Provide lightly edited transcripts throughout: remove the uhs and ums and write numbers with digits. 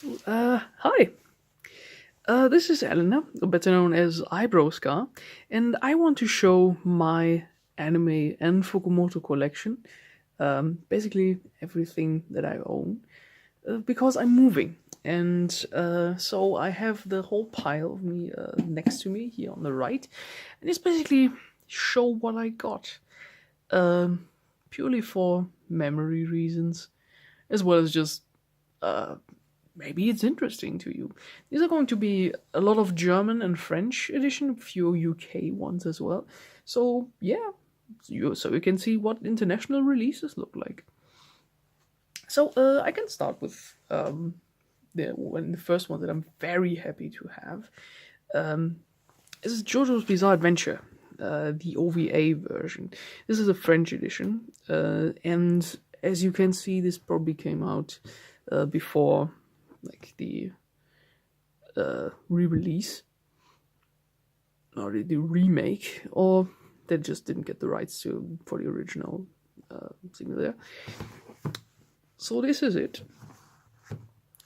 Hi. This is Elena, better known as Eyebrow Scar, and I want to show my anime and Fukumoto collection, basically everything that I own, because I'm moving. And so I have the whole pile of me next to me here on the right, and it's basically show what I got, purely for memory reasons, as well as just maybe it's interesting to you. These are going to be a lot of German and French edition, a few UK ones as well. So yeah, so you can see what international releases look like. So I can start with the first one that I'm very happy to have. This is JoJo's Bizarre Adventure, the OVA version. This is a French edition, and as you can see, this probably came out before like the re-release or the remake, or they just didn't get the rights for the original signal there. So this is it.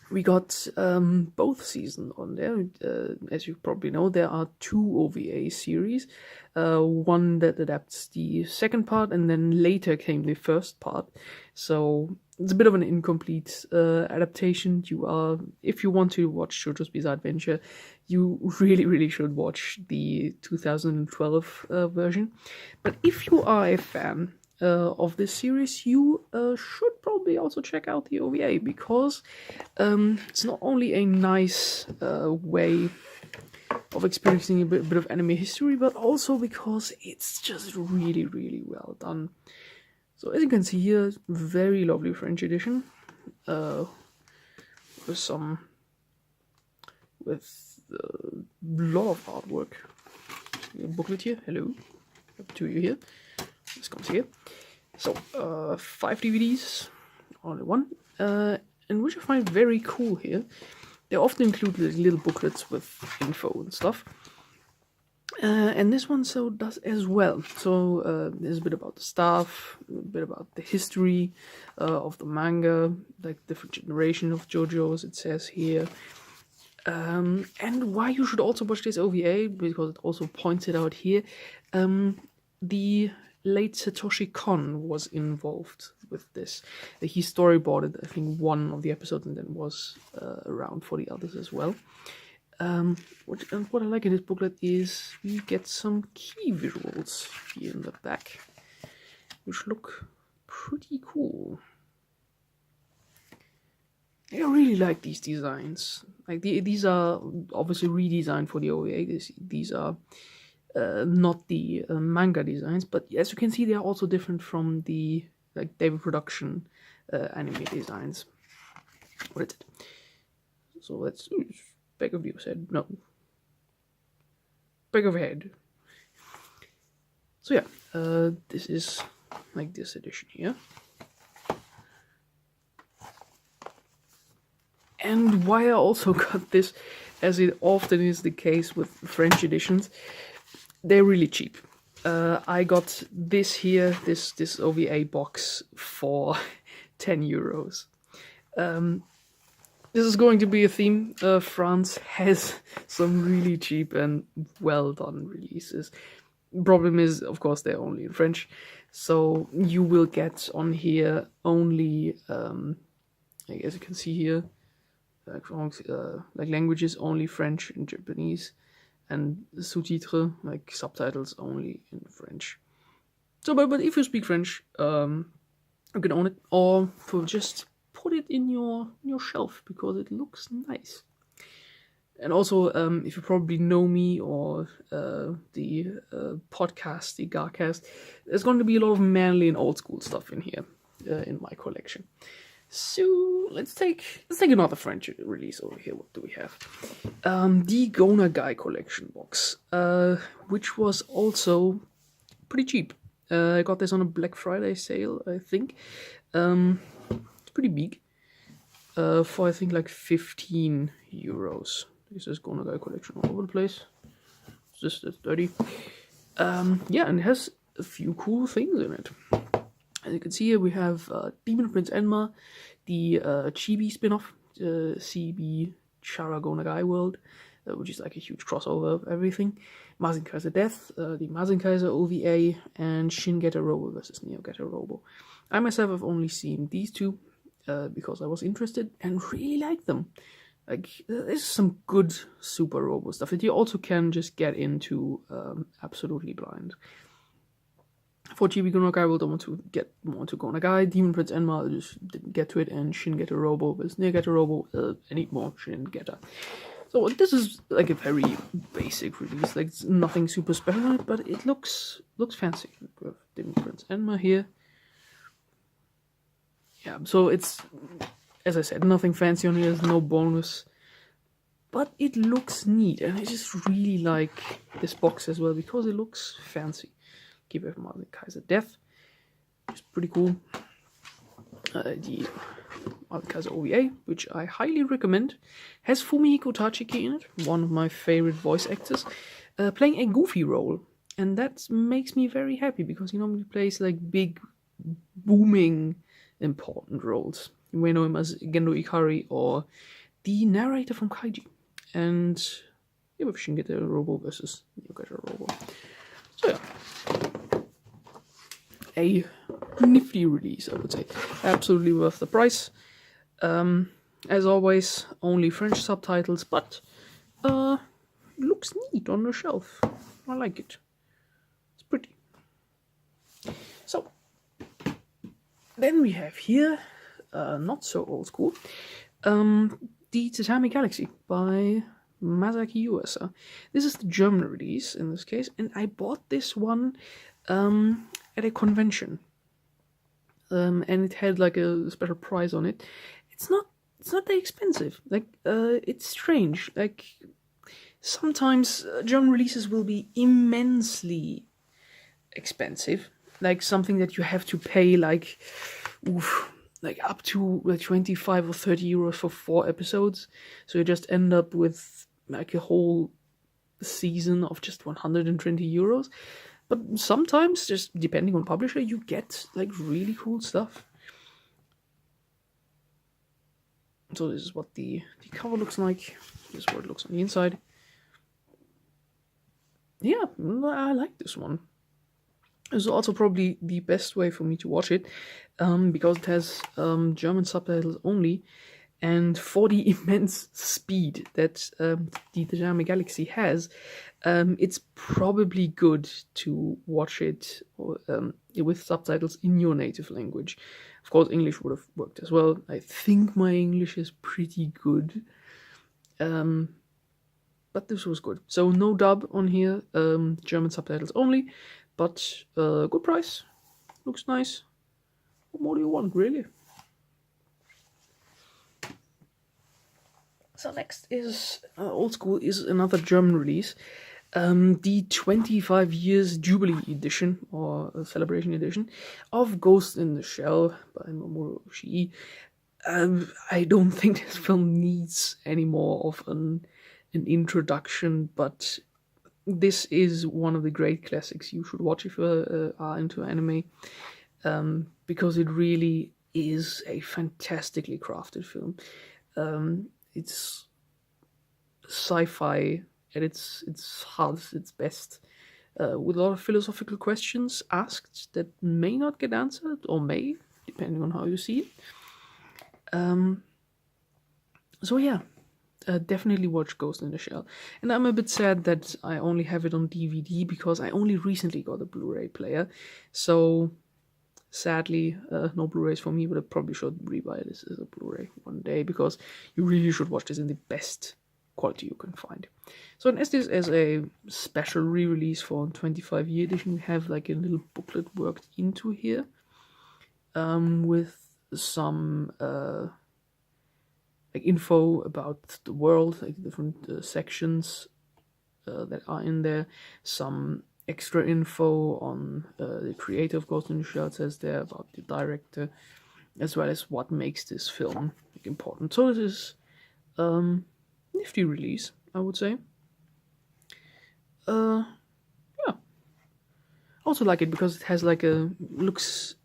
We got both seasons on there. As you probably know, there are two OVA series. One that adapts the second part, and then later came the first part. So it's a bit of an incomplete adaptation. If you want to watch JoJo's Bizarre Adventure, you really, really should watch the 2012 version. But if you are a fan of this series, you should probably also check out the OVA, because it's not only a nice way of experiencing a bit of anime history, but also because it's just really, really well done. So as you can see here, very lovely French edition, with a lot of artwork. A booklet here. Hello, up to you here. This comes here. So 5 DVDs, only one, and which I find very cool here. They often include little booklets with info and stuff. And this one so does as well. So there's a bit about the staff, a bit about the history of the manga, like different generation of JoJo's, it says here. And why you should also watch this OVA, because it also points it out here. The late Satoshi Kon was involved with this. He storyboarded, I think, one of the episodes, and then was around for the others as well. What I like in this booklet is we get some key visuals here in the back, which look pretty cool. I really like these designs. Like these are obviously redesigned for the OVA. These are not the manga designs, but as you can see, they are also different from the like David Production anime designs. What is it? So let's back of your head. No, back of head. So yeah, this is like this edition here. And why I also got this, as it often is the case with French editions, they're really cheap. I got this here, this OVA box for 10 euros. This is going to be a theme. France has some really cheap and well done releases. Problem is, of course, they're only in French, so you will get on here only, as you can see here, like languages only French and Japanese, and sous-titres, like subtitles, only in French. So, but if you speak French, you can own it, or just put it in your shelf because it looks nice. And also, if you probably know me or the podcast, the GARcast, there's going to be a lot of manly and old school stuff in here in my collection. So let's take another French release over here. What do we have? The Gonagai Collection box, which was also pretty cheap. I got this on a Black Friday sale, I think. It's pretty big. For I think like 15 euros. This is Gonagai Collection all over the place. It's just 30. Yeah, and it has a few cool things in it. As you can see here, we have Demon Prince Enma, the Chibi spin-off CB Chara Nagai world, which is like a huge crossover of everything. Mazinkaiser Death, the Mazinkaiser OVA, and Shin Getter Robo versus Neo Getter Robo. I myself have only seen these two because I was interested and really liked them. Like, there's some good Super Robo stuff that you also can just get into absolutely blind. For Chibi Go Nagai, I will don't want to get more into Go Nagai. Demon Prince Enma, I just didn't get to it, and Shin Getter Robo versus Neo Getter Robo, I need more Shin Getter. So this is like a very basic release, like it's nothing super special, but it looks fancy. We have Demon Prince Enma here. Yeah, so it's, as I said, nothing fancy on here, there's no bonus. But it looks neat, and I just really like this box as well, because it looks fancy. Keep it from Kaiser Death, which is pretty cool. The Kaiser OVA, which I highly recommend, has Fumihiko Tachiki in it, one of my favorite voice actors, playing a goofy role. And that makes me very happy, because he normally plays like big, booming, important roles. You may know him as Gendo Ikari or the narrator from Kaiji. And yeah, with Shin Getter Robo versus Neo Getter Robo. So yeah, a nifty release, I would say. Absolutely worth the price. As always, only French subtitles, but looks neat on the shelf. I like it. It's pretty. So, then we have here, not so old school, the Tatami Galaxy by Masaki Yuasa. This is the German release in this case, and I bought this one at a convention. And it had like a special price on it. It's not that expensive. Like, it's strange. Like, sometimes German releases will be immensely expensive. Like something that you have to pay like up to like 25 or 30 euros for 4 episodes. So you just end up with like a whole season of just 120 euros. But sometimes, just depending on publisher, you get like really cool stuff. So this is what the cover looks like. This is what it looks on the inside. Yeah, I like this one. It's also probably the best way for me to watch it, because it has German subtitles only, and for the immense speed that the Tatami Galaxy has, it's probably good to watch it with subtitles in your native language. Of course, English would have worked as well. I think my English is pretty good, but this was good. So no dub on here, German subtitles only. But good price, looks nice. What more do you want, really? So next is old school, is another German release, the 25 years Jubilee edition or celebration edition of Ghost in the Shell by Mamoru Oshii. I don't think this film needs any more of an introduction, but this is one of the great classics you should watch if you are into anime, because it really is a fantastically crafted film. It's sci-fi at its hardest, its best, with a lot of philosophical questions asked that may not get answered, or may, depending on how you see it. So yeah. Definitely watch Ghost in the Shell. And I'm a bit sad that I only have it on DVD, because I only recently got a Blu-ray player. So, sadly, no Blu-rays for me, but I probably should rebuy this as a Blu-ray one day, because you really should watch this in the best quality you can find. So, as this as a special re-release for 25-year edition, we have like a little booklet worked into here, with some like info about the world, like different sections that are in there. Some extra info on the creator of Ghost in the Shell, says there, about the director, as well as what makes this film like, important. So it is nifty release, I would say. Yeah. I also like it because it has like looks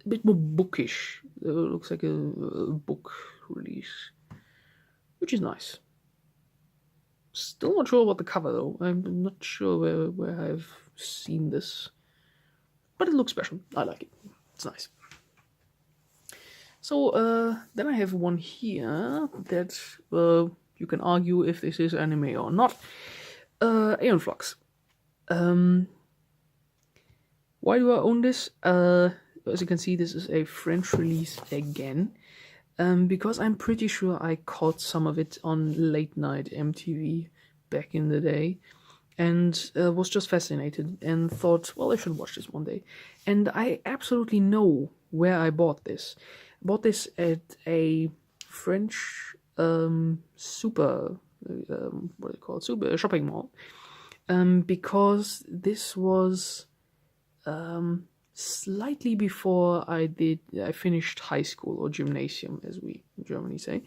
a bit more bookish. It looks like a book release, which is nice. Still not sure about the cover though. I'm not sure where I've seen this, but it looks special. I like it. It's nice. So then I have one here that you can argue if this is anime or not. Aeon Flux. Why do I own this? As you can see, this is a French release again. Because I'm pretty sure I caught some of it on late night MTV back in the day, and was just fascinated and thought, well, I should watch this one day. And I absolutely know where I bought this. I bought this at a French super shopping mall, because this was slightly before I finished high school, or gymnasium as we in Germany say,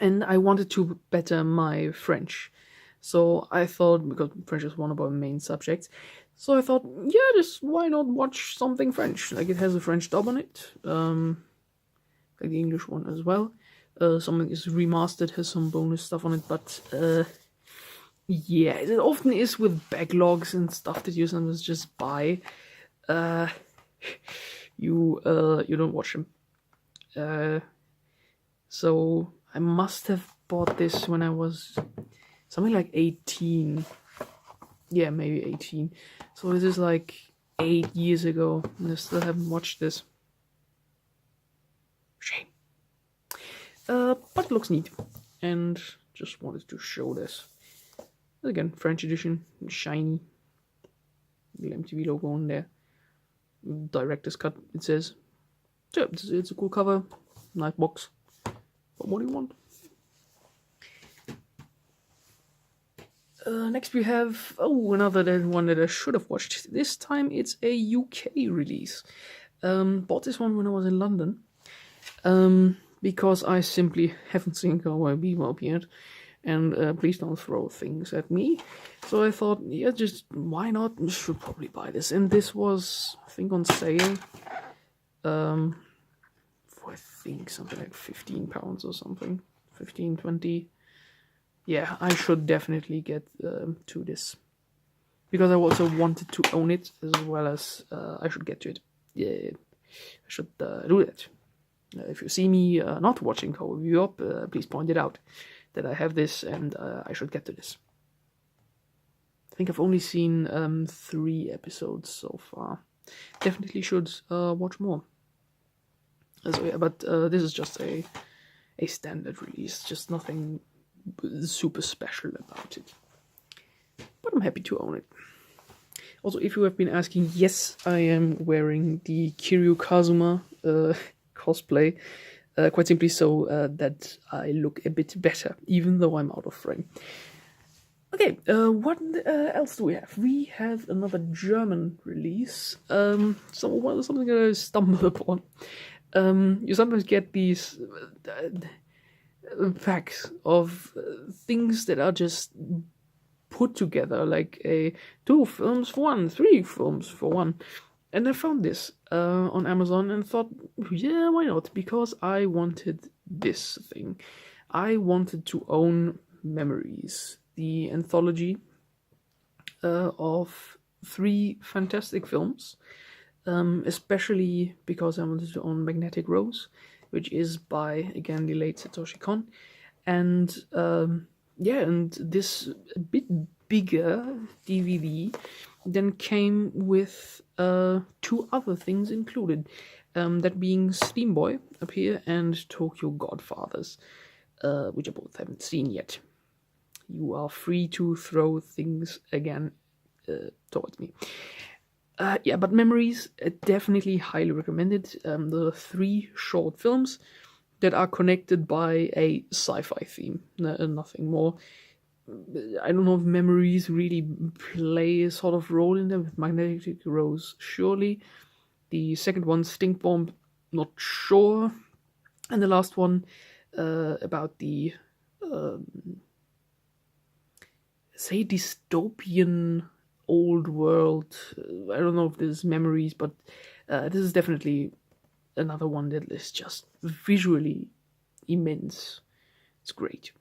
and I wanted to better my French. So I thought, because French is one of our main subjects, so I thought, yeah, just why not watch something French? Like, it has a French dub on it, like the English one as well. Something is remastered, has some bonus stuff on it, but yeah, it often is with backlogs and stuff that you sometimes just buy. You don't watch them. So I must have bought this when I was something like 18. Yeah, maybe 18. So this is like 8 years ago, and I still haven't watched this. Shame. But it looks neat, and just wanted to show this. Again, French edition, shiny. The MTV logo on there. Director's cut, it says. So it's a cool cover, nice box. But what do you want? Next we have another one that I should have watched. This time it's a UK release. Bought this one when I was in London, because I simply haven't seen Cowboy Bebop yet. And please don't throw things at me. So I thought, yeah, just why not? I should probably buy this. And this was, I think, on sale. For I think something like £15 or something. 15, 20. Yeah, I should definitely get to this. Because I also wanted to own it, as well as I should get to it. Yeah, I should do that. If you see me not watching Cowboy Bebop, please point it out. That I have this, and I should get to this. I think I've only seen 3 episodes so far. Definitely should watch more. So yeah, but this is just a standard release, just nothing super special about it. But I'm happy to own it. Also, if you have been asking, yes, I am wearing the Kiryu Kazuma cosplay. Quite simply so that I look a bit better, even though I'm out of frame. Okay, what else do we have? We have another German release. Something that I stumbled upon. You sometimes get these packs of things that are just put together, like 2 films for 1, 3 films for 1. And I found this on Amazon and thought, yeah, why not? Because I wanted this thing. I wanted to own Memories, the anthology of 3 fantastic films, especially because I wanted to own Magnetic Rose, which is by, again, the late Satoshi Kon. And and this bit bigger DVD then came with 2 other things included, that being Steam Boy up here and Tokyo Godfathers, which I both haven't seen yet. You are free to throw things again towards me. But Memories, definitely highly recommended. The 3 short films that are connected by a sci-fi theme, nothing more. I don't know if Memories really play a sort of role in them with Magnetic Rose, surely. The second one, Stink Bomb, not sure. And the last one, about the, say, dystopian old world. I don't know if this is Memories, but this is definitely another one that is just visually immense. It's great.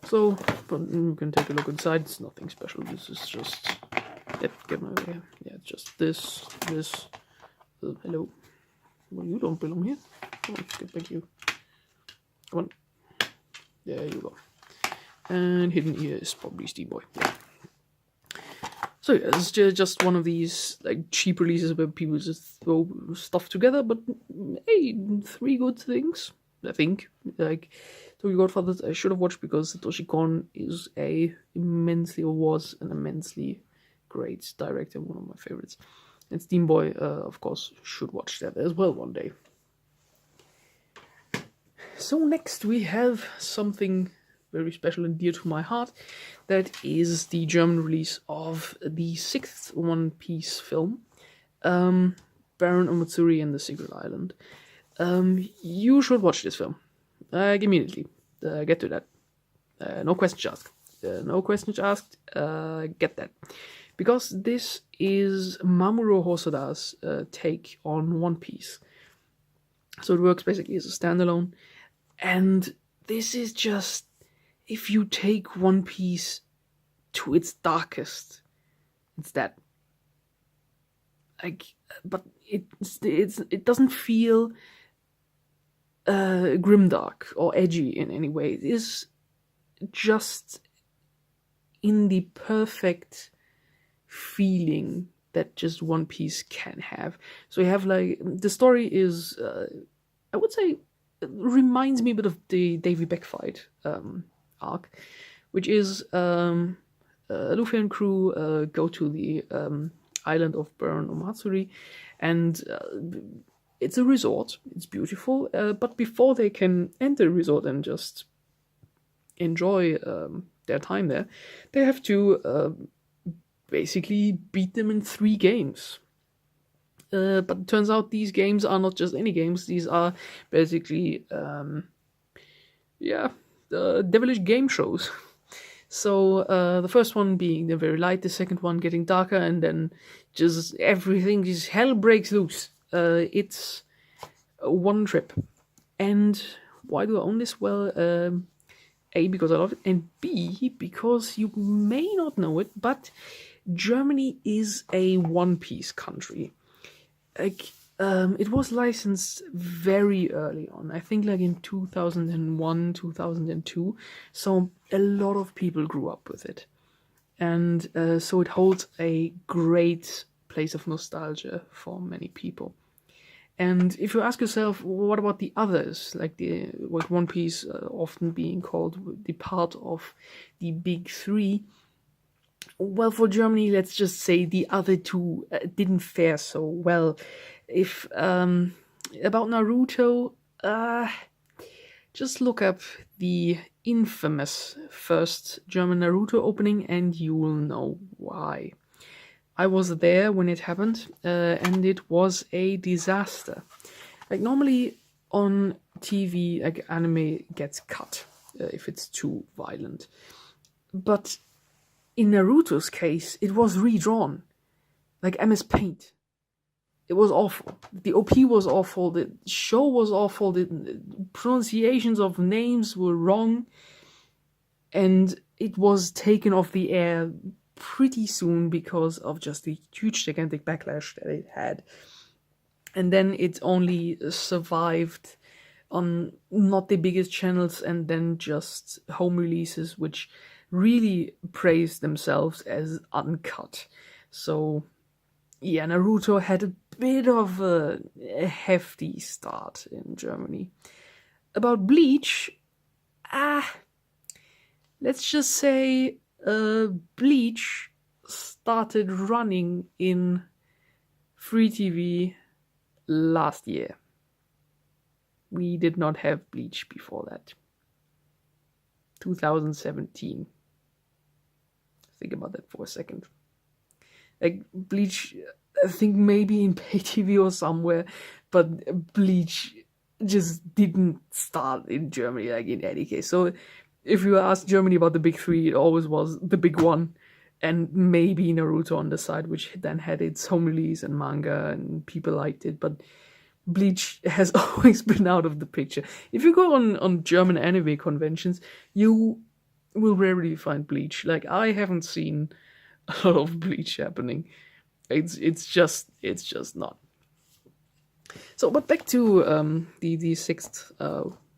So, but you can take a look inside. It's nothing special. This is just get my way. Yeah, just this. Hello. Well, you don't belong here. Come on, get back you. Come on. There you go. And hidden here is probably Steam Boy. Yeah. So yeah, it's just one of these like cheap releases where people just throw stuff together. But hey, 3 good things. I think like Tokyo Godfathers I should have watched because Satoshi Kon was an immensely great director, one of my favorites. And Steam Boy, of course, should watch that as well one day. So next we have something very special and dear to my heart. That is the German release of the 6th One Piece film, Baron Omatsuri and the Secret Island. You should watch this film immediately. Get to that. No questions asked. Get that. Because this is Mamoru Hosoda's take on One Piece. So it works basically as a standalone. And this is just, if you take One Piece to its darkest, it's that. Like, but it doesn't feel grimdark or edgy in any way. It is just in the perfect feeling that just One Piece can have. So you have like, the story is, I would say, reminds me a bit of the Davy Beck fight arc, which is Luffy and crew go to the island of Baron Omatsuri, and it's a resort. It's beautiful, but before they can enter the resort and just enjoy their time there, they have to basically beat them in 3 games. But it turns out these games are not just any games. These are basically, devilish game shows. So the first one being the very light, the second one getting darker, and then just everything, just hell breaks loose. It's one trip. And why do I own this? Well, A, because I love it, and B, because you may not know it, but Germany is a One Piece country. Like, it was licensed very early on. I think like in 2001, 2002. So a lot of people grew up with it. And so it holds a great place of nostalgia for many people. And if you ask yourself, what about the others? Like One Piece often being called the part of the big 3. Well, for Germany, let's just say the other 2 didn't fare so well. If about Naruto, just look up the infamous first German Naruto opening and you will know why. I was there when it happened, and it was a disaster. Like, normally on TV, like, anime gets cut if it's too violent. But in Naruto's case, it was redrawn. Like MS Paint. It was awful. The OP was awful. The show was awful. The pronunciations of names were wrong. And it was taken off the air pretty soon because of just the huge, gigantic backlash that it had. And then it only survived on not the biggest channels and then just home releases, which really praised themselves as uncut. So, yeah, Naruto had a bit of a hefty start in Germany. About Bleach, let's just say Bleach started running in free TV last year. We did not have Bleach before that. 2017. Think about that for a second. Like, Bleach, I think maybe in pay TV or somewhere, but Bleach just didn't start in Germany, like, in any case. So if you ask Germany about the big 3, it always was the big one, and maybe Naruto on the side, which then had its home release and manga, and people liked it. But Bleach has always been out of the picture. If you go on German anime conventions, you will rarely find Bleach. Like, I haven't seen a lot of Bleach happening. It's just not. So, but back to the sixth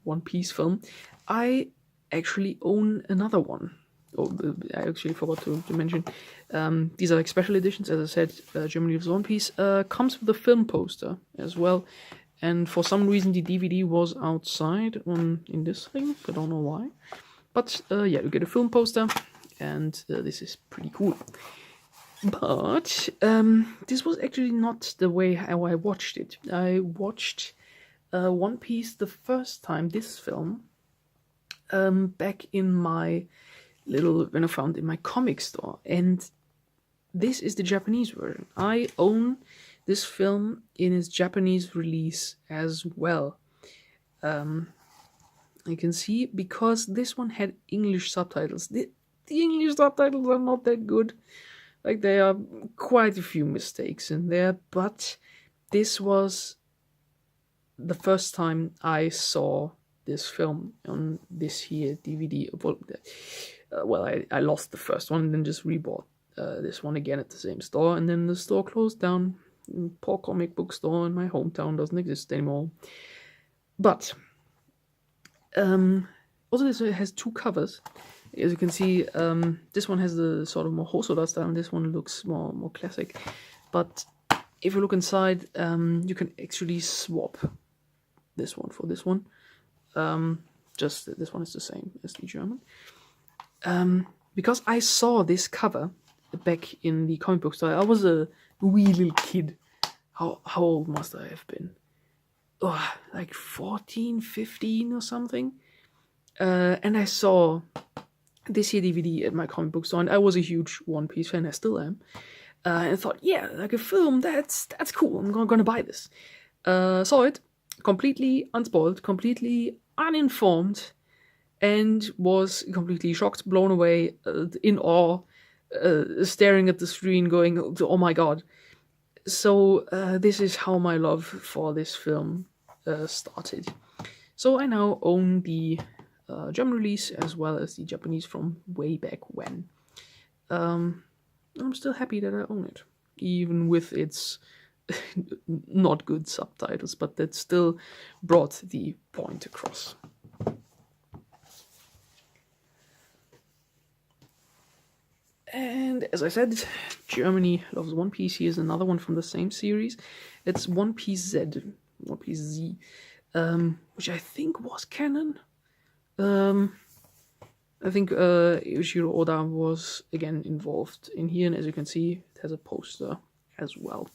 One Piece film. I actually own another one. Oh, I actually forgot to mention. These are like special editions, as I said. Germany Lives One Piece comes with a film poster as well, and for some reason the DVD was outside in this thing. I don't know why, but yeah, you get a film poster, and this is pretty cool. But this was actually not the way how I watched it. I watched One Piece the first time, this film, back in my when I found in my comic store, and this is the Japanese version. I own this film in its Japanese release as well. You can see, because this one had English subtitles. The English subtitles are not that good. Like, there are quite a few mistakes in there, but this was the first time I saw this film on this here DVD. Well, I lost the first one and then just rebought this one again at the same store, and then the store closed down. Poor comic book store in my hometown doesn't exist anymore. But also, this has two covers. As you can see, this one has the sort of more Hosoda style, and this one looks more classic. But if you look inside, you can actually swap this one for this one. Just this one is the same as the German. Because I saw this cover back in the comic book store. I was a wee little kid. How old must I have been? Oh, like 14, 15 or something. And I saw this here DVD at my comic book store, and I was a huge One Piece fan. I still am. And I thought, yeah, like a film, that's cool. I'm gonna buy this. Saw it, completely unspoiled, completely uninformed, and was completely shocked, blown away, in awe, staring at the screen, going, "Oh my god!" So this is how my love for this film started. So I now own the German release as well as the Japanese from way back when. I'm still happy that I own it, even with its not good subtitles, but that still brought the point across. And as I said, Germany Loves One Piece. Here's another one from the same series. It's One Piece Z, One Piece Z, which I think was canon. I think Yoshiro Oda was again involved in here, and as you can see, it has a poster as well.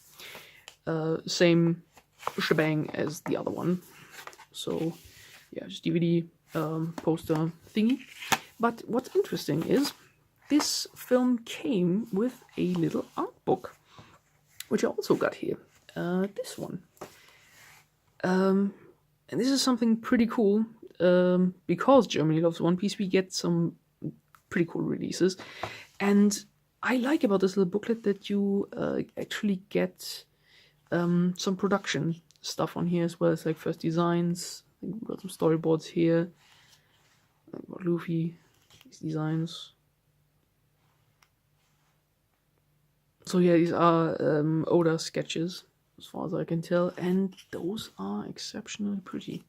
Same shebang as the other one. So yeah, just DVD poster thingy. But what's interesting is this film came with a little art book, which I also got here. This one. And this is something pretty cool. Because Germany Loves One Piece, we get some pretty cool releases. And I like about this little booklet that you actually get some production stuff on here, as well as like first designs. I think we've got some storyboards here. I've got Luffy, these designs. So yeah, these are Oda sketches, as far as I can tell, and those are exceptionally pretty.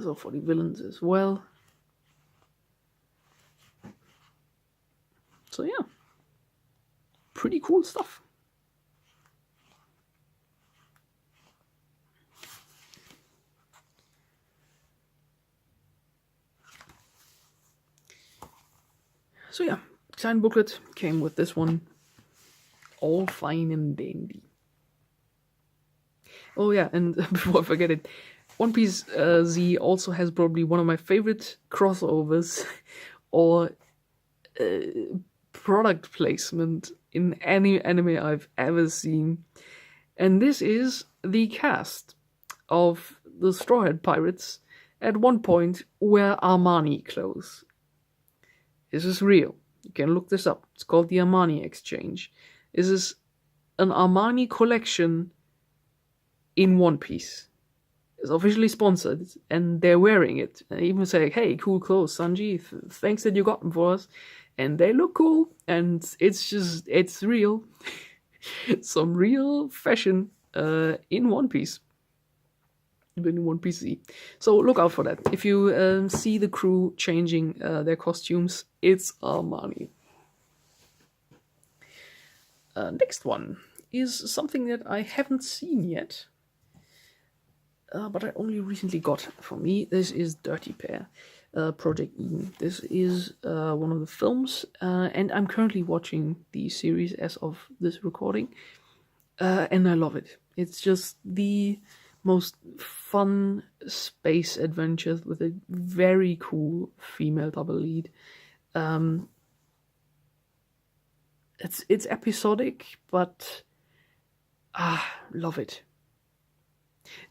So for the villains as well. So yeah, pretty cool stuff. So yeah, design booklet came with this one, all fine and dandy. Oh yeah, and before I forget it, One Piece Z also has probably one of my favorite crossovers or product placement in any anime I've ever seen. And this is the cast of the Straw Hat Pirates at one point wear Armani clothes. This is real. You can look this up. It's called the Armani Exchange. This is an Armani collection in One Piece. It's officially sponsored, and they're wearing it. And even say, "Hey, cool clothes, Sanji. Thanks that you got them for us." And they look cool, and it's real. Some real fashion in One Piece. In One Piece Z. So look out for that. If you see the crew changing their costumes, it's Armani. Next one is something that I haven't seen yet, but I only recently got for me. This is Dirty Pair, Project Eden. This is one of the films, and I'm currently watching the series as of this recording, and I love it. It's just the most fun space adventures with a very cool female double lead. It's episodic, but love it.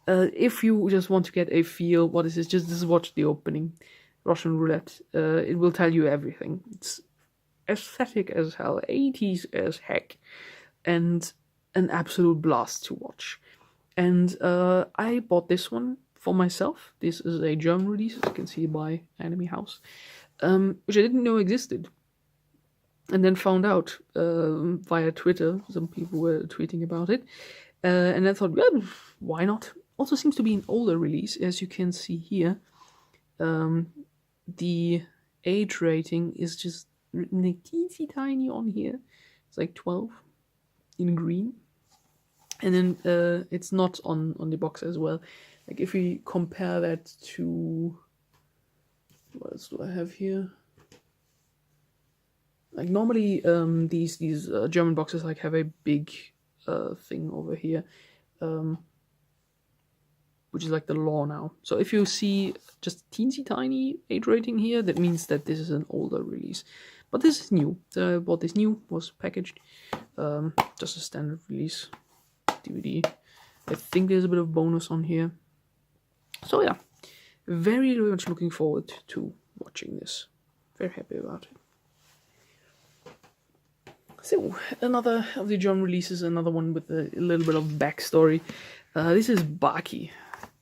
If you just want to get a feel what is this, just watch the opening, Russian Roulette. It will tell you everything. It's aesthetic as hell, 80s as heck, and an absolute blast to watch. And I bought this one for myself. This is a German release, as you can see by Anime House, which I didn't know existed. And then found out via Twitter. Some people were tweeting about it. And I thought, well, why not? Also seems to be an older release, as you can see here. The age rating is just written teensy tiny on here. It's like 12 in green. And then it's not on the box as well. Like if we compare that to, what else do I have here? Like normally these German boxes like have a big thing over here, which is like the law now. So if you see just teensy tiny age rating here, that means that this is an older release. But this is new. So I bought this new, was packaged, just a standard release DVD. I think there's a bit of bonus on here. So yeah, very, very much looking forward to watching this. Very happy about it. So, another of the German releases, another one with a little bit of backstory. This is Baki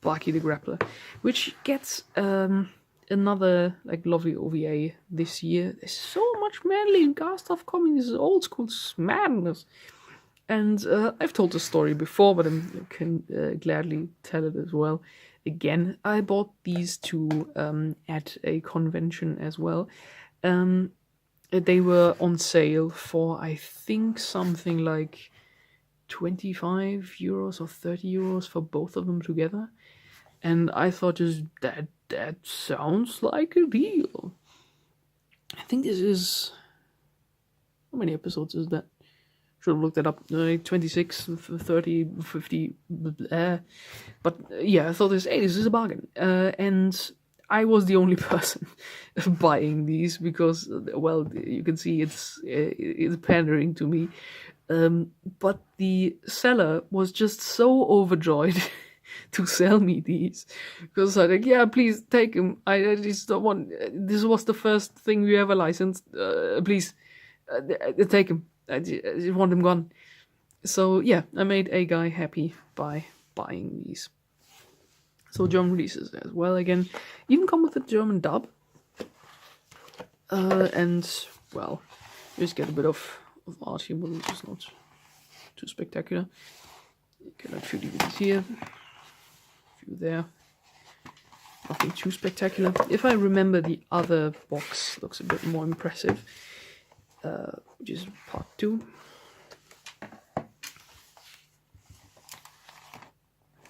the Grappler, which gets another like lovely OVA this year. There's so much manly GAR stuff coming. This is old school madness. And I've told the story before, but I can gladly tell it as well. Again, I bought these two at a convention as well. They were on sale for, I think, something like 25 euros or 30 euros for both of them together. And I thought just that sounds like a deal. I think this is... How many episodes is that? Should have looked that up. 26, 30, 50. But yeah, I thought this is a bargain. And I was the only person buying these because, well, you can see it's pandering to me. But the seller was just so overjoyed to sell me these because I was like, yeah, please take them. I just don't want. This was the first thing we ever licensed. Please take them. I just want them gone. So yeah, I made a guy happy by buying these. So German releases as well again. Even come with a German dub. And well, you just get a bit of art here, but it's just not too spectacular. You get a few DVDs here, a few there. Nothing too spectacular. If I remember, the other box looks a bit more impressive, which is part 2.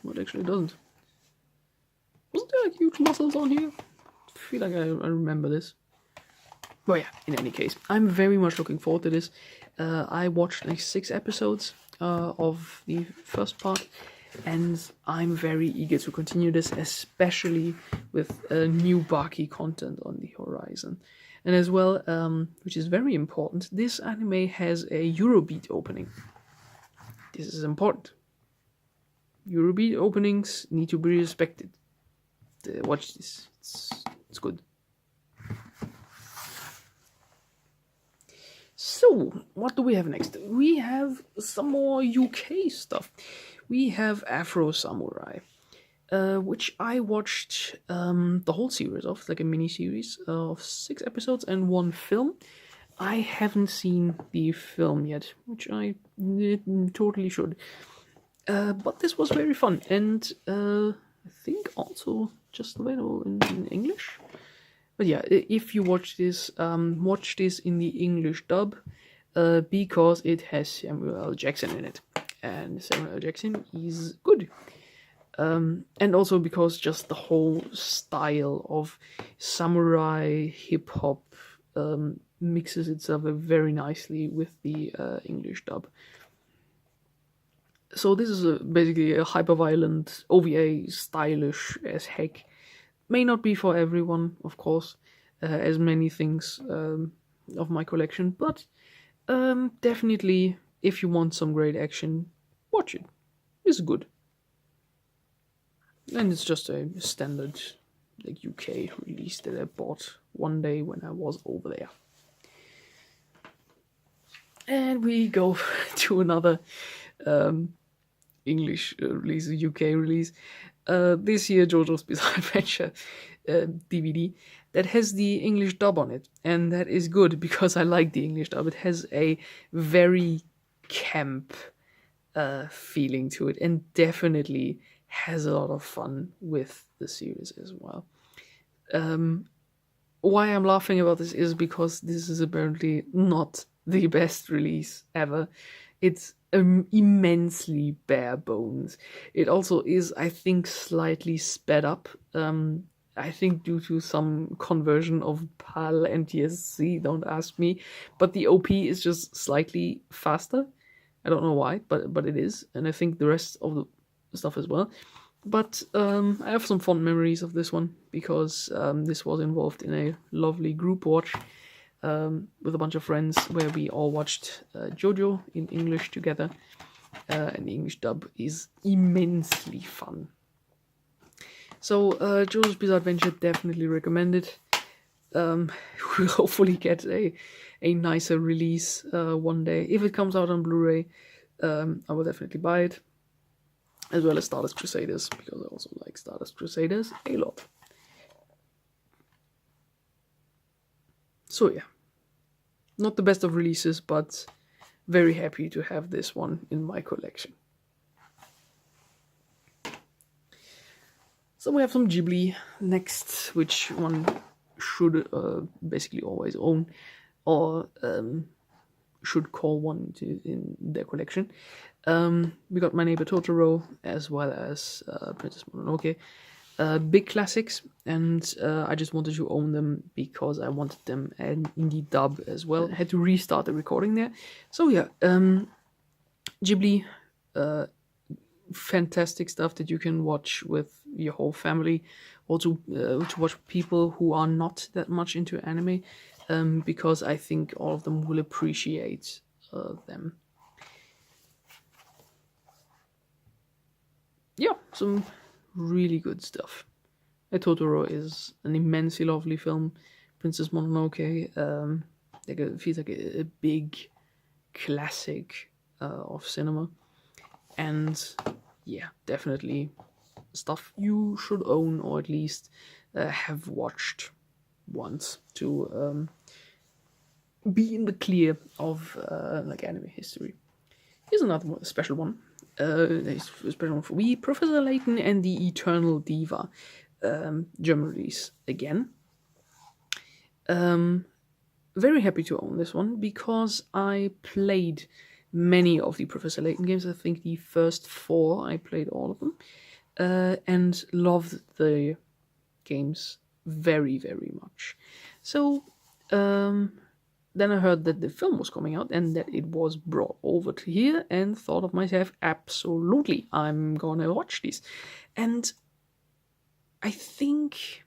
Well, it actually doesn't. Wasn't there like huge muscles on here? I feel like I remember this. Well, yeah, in any case, I'm very much looking forward to this. I watched like 6 episodes of the first part, and I'm very eager to continue this, especially with new Baki content on the horizon. And as well, which is very important, this anime has a Eurobeat opening. This is important. Eurobeat openings need to be respected. Watch this. It's good. So, what do we have next? We have some more UK stuff. we have Afro Samurai, which I watched the whole series of, like a mini series of 6 episodes and 1 film. I haven't seen the film yet, which I totally should. But this was very fun, and I think also just available in English. But yeah, if you watch this in the English dub, because it has Samuel L. Jackson in it, and Samuel L. Jackson is good. And also because just the whole style of samurai hip hop mixes itself very nicely with the English dub. So this is basically a hyper-violent OVA, stylish as heck. May not be for everyone, of course, as many things of my collection, but definitely, if you want some great action, watch it. It's good. And it's just a standard like UK release that I bought one day when I was over there. And we go to another English release, UK release. This year, JoJo's Bizarre Adventure DVD that has the English dub on it. And that is good because I like the English dub. It has a very camp feeling to it and definitely has a lot of fun with the series as well. Why I'm laughing about this is because this is apparently not the best release ever. It's immensely bare bones. It also is, I think, slightly sped up. I think due to some conversion of PAL and TSC, don't ask me. But the OP is just slightly faster. I don't know why, but it is. And I think the rest of the stuff as well. But I have some fond memories of this one because this was involved in a lovely group watch with a bunch of friends where we all watched JoJo in English together. And the English dub is immensely fun. So JoJo's Bizarre Adventure, definitely recommended. We'll hopefully get a nicer release one day. If it comes out on Blu-ray, I will definitely buy it. As well as Stardust Crusaders, because I also like Stardust Crusaders a lot. So yeah, not the best of releases, but very happy to have this one in my collection. So we have some Ghibli next, which one should basically always own, or should call one in their collection. We got My Neighbor Totoro, as well as Princess Mononoke. Big classics, and I just wanted to own them because I wanted them in the dub as well. I had to restart the recording there. So yeah, Ghibli, fantastic stuff that you can watch with your whole family. Also to watch people who are not that much into anime, because I think all of them will appreciate them. Yeah, some really good stuff. Totoro is an immensely lovely film. Princess Mononoke feels like a big classic of cinema. And yeah, definitely stuff you should own or at least have watched once to be in the clear of like anime history. Here's another one, special one. Special one for me, Professor Layton and the Eternal Diva, German release again. Very happy to own this one because I played many of the Professor Layton games. I think the first 4 I played all of them, and loved the games very, very much. So then I heard that the film was coming out and that it was brought over to here, and thought of myself, absolutely, I'm gonna watch this. And I think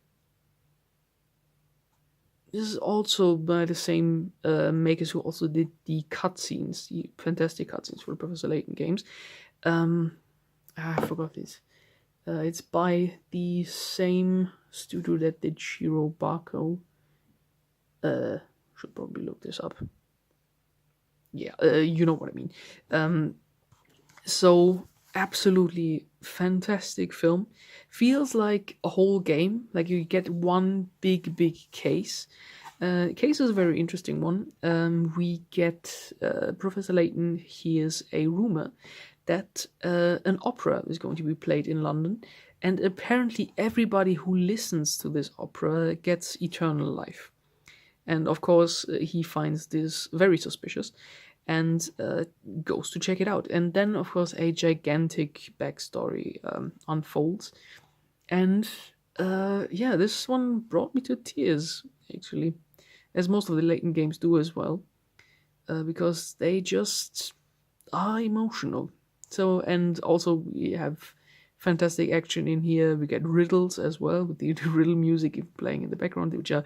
this is also by the same makers who also did the cutscenes, the fantastic cutscenes for the Professor Layton games. I forgot this. It's by the same studio that did Shiro Bako. Should probably look this up. Yeah, you know what I mean. So absolutely fantastic film. Feels like a whole game, like you get one big case. Case is a very interesting one. We get Professor Layton hears a rumor that an opera is going to be played in London, and apparently everybody who listens to this opera gets eternal life. And of course, he finds this very suspicious and goes to check it out. And then, of course, a gigantic backstory unfolds. And yeah, this one brought me to tears, actually, as most of the Layton games do as well, because they just are emotional. So, and also we have fantastic action in here. We get riddles as well, with the riddle music playing in the background, which are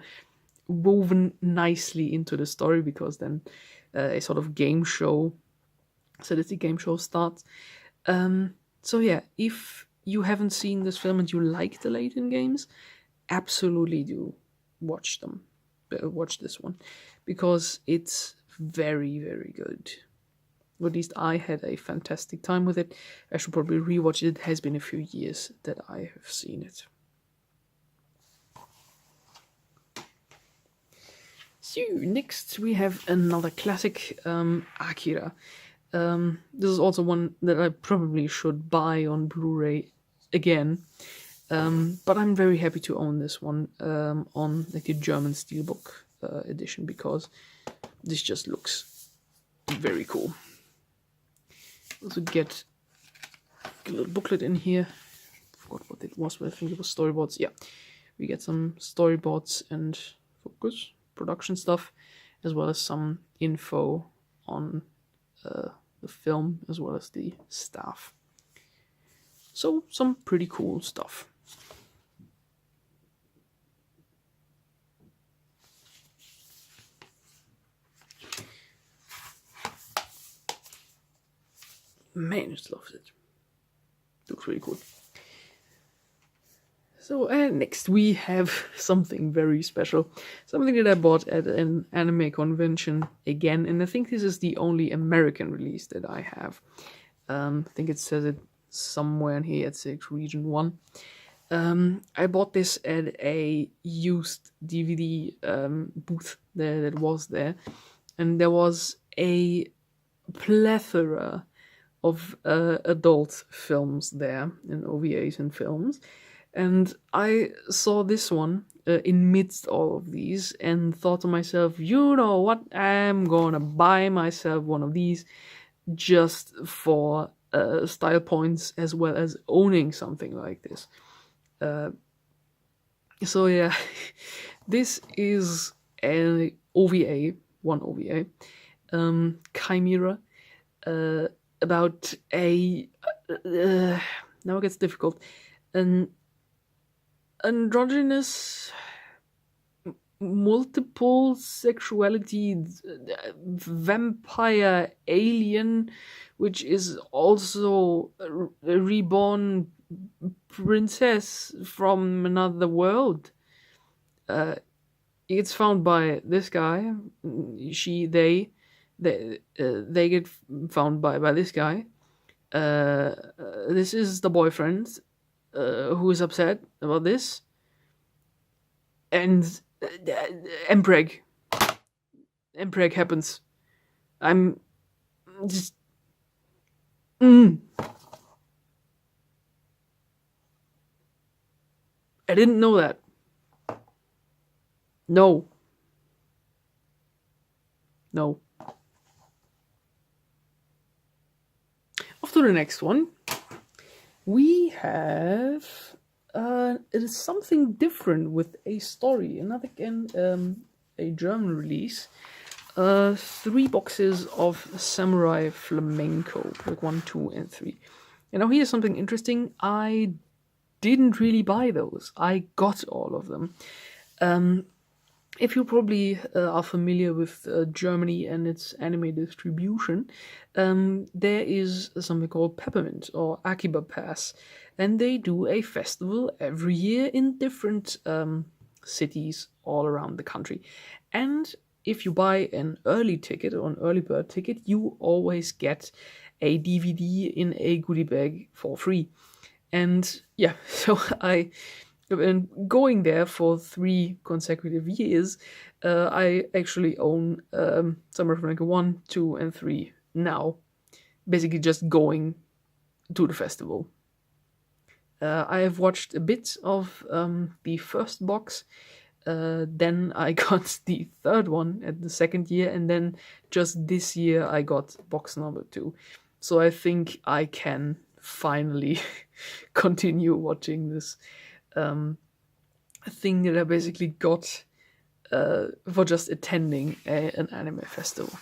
woven nicely into the story, because then a sort of game show, sadistic game show starts. So yeah, if you haven't seen this film and you like the Layton games, absolutely do watch them. Watch this one, because it's very good. Or at least I had a fantastic time with it. I should probably rewatch it. It has been a few years that I have seen it. So next we have another classic, Akira. This is also one that I probably should buy on Blu-ray again, but I'm very happy to own this one on like the German Steelbook edition, because this just looks very cool. Also get a little booklet in here. Forgot what it was, but I think it was storyboards. Yeah, we get some storyboards and focus production stuff, as well as some info on the film, as well as the staff. So some pretty cool stuff. Man, I just love it. Looks really cool. So next we have something very special. Something that I bought at an anime convention again, and I think this is the only American release that I have. I think it says it somewhere in here at 6 Region 1. I bought this at a used DVD booth that was there, and there was a plethora of adult films there, and OVAs and films. And I saw this one in midst all of these and thought to myself, you know what, I'm gonna buy myself one of these just for style points, as well as owning something like this. So yeah, this is an OVA, one OVA, Chimera, about a now it gets difficult, an androgynous multiple sexuality vampire alien, which is also a reborn princess from another world. It's found by this guy. They get found by this guy. This is the boyfriend who is upset about this, and Empreg happens. I'm just I didn't know that. No. Off to the next one. We have it is something different with a story. Another again, a German release. 3 boxes of Samurai Flamenco, like 1, 2, and 3. And now here's something interesting. I didn't really buy those. I got all of them. If you probably are familiar with Germany and its anime distribution, there is something called Peppermint or Akiba Pass, and they do a festival every year in different cities all around the country. And if you buy an early ticket or an early bird ticket, you always get a DVD in a goodie bag for free. And yeah, so I've been going there for 3 consecutive years. I actually own Summer of Renka 1, 2, and 3 now. Basically just going to the festival. I have watched a bit of the first box. Then I got the third one at the second year, and then just this year I got box number 2. So I think I can finally continue watching this thing that I basically got for just attending an anime festival.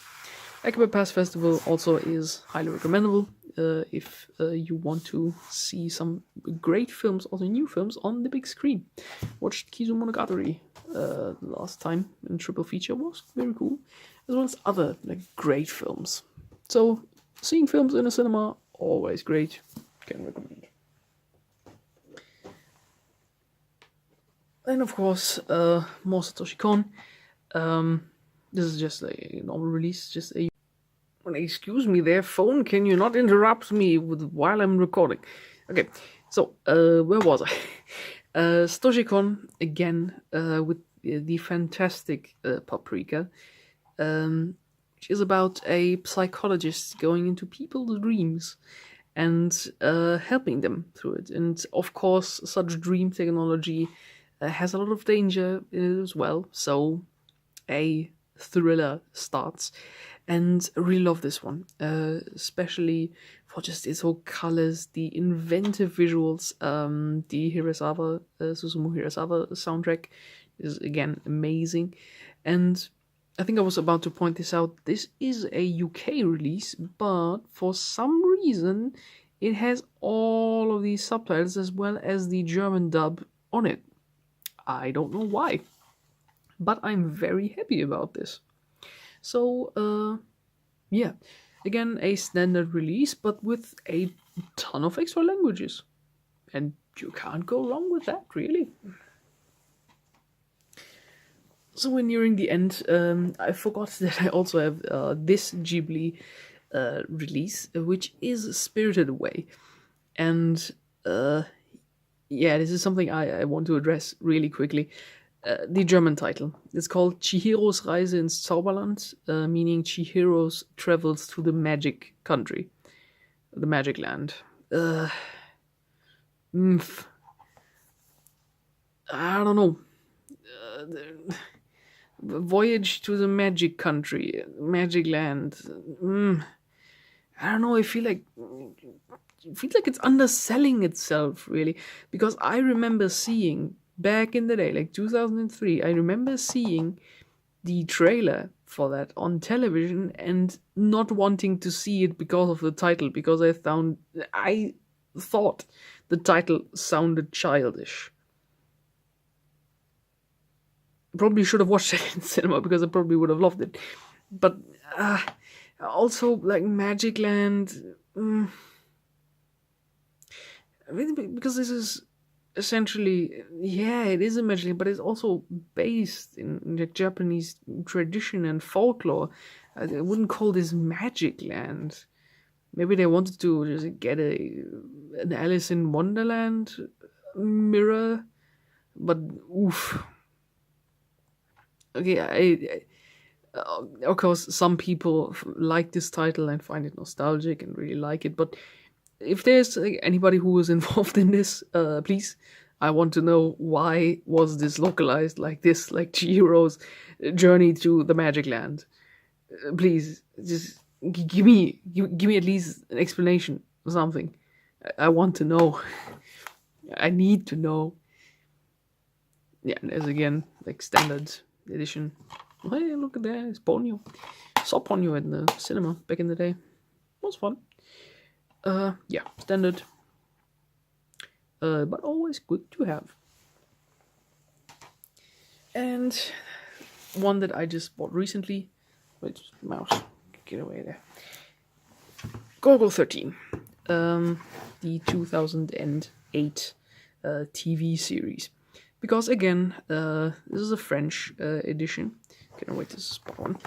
Akaba Pass Festival also is highly recommendable if you want to see some great films, also new films, on the big screen. Watched Kizumonogatari last time in triple feature, was very cool, as well as other great films. So seeing films in a cinema, always great, can recommend. And of course, more Satoshi Kon. This is just a normal release, just a... Excuse me there, phone, can you not interrupt me while I'm recording? Okay, so, where was I? Satoshi Kon, again, with the fantastic Paprika, which is about a psychologist going into people's dreams and helping them through it. And of course, such dream technology has a lot of danger in it as well, so a thriller starts. And I really love this one, especially for just its whole colors, the inventive visuals. The Hirasawa, Susumu Hirasawa soundtrack is again amazing. And I think I was about to point this out. This is a UK release, but for some reason it has all of these subtitles as well as the German dub on it. I don't know why, but I'm very happy about this. So, yeah, again, a standard release, but with a ton of extra languages. And you can't go wrong with that, really. So we're nearing the end. I forgot that I also have this Ghibli release, which is Spirited Away. And, yeah, this is something I want to address really quickly. The German title. It's called Chihiros Reise ins Zauberland, meaning Chihiro's travels to the magic country, the magic land. I don't know. Voyage to the magic country, magic land. I don't know. I feel like it's underselling itself, really, because I remember seeing. Back in the day, like 2003, I remember seeing the trailer for that on television and not wanting to see it because of the title, because I thought the title sounded childish. Probably should have watched it in cinema because I probably would have loved it. But also, like Magic Land, because this is essentially, yeah, it is a magic land, but it's also based in the Japanese tradition and folklore. I wouldn't call this Magic Land. Maybe they wanted to just get an Alice in Wonderland mirror, but oof. Okay, of course, some people like this title and find it nostalgic and really like it, but if there's anybody who was involved in this, please, I want to know, why was this localized like this, like Chihiro's journey to the Magic Land? Please, just give me at least an explanation or something. I want to know. I need to know. Yeah, and there's again like standard edition. Hey, look at that, it's Ponyo. Saw Ponyo in the cinema back in the day. It was fun. Yeah, standard. But always good to have. And one that I just bought recently. Wait, mouse, get away there. Gorgo 13. The 2008 TV series. Because again, this is a French edition. Cannot wait to spot one.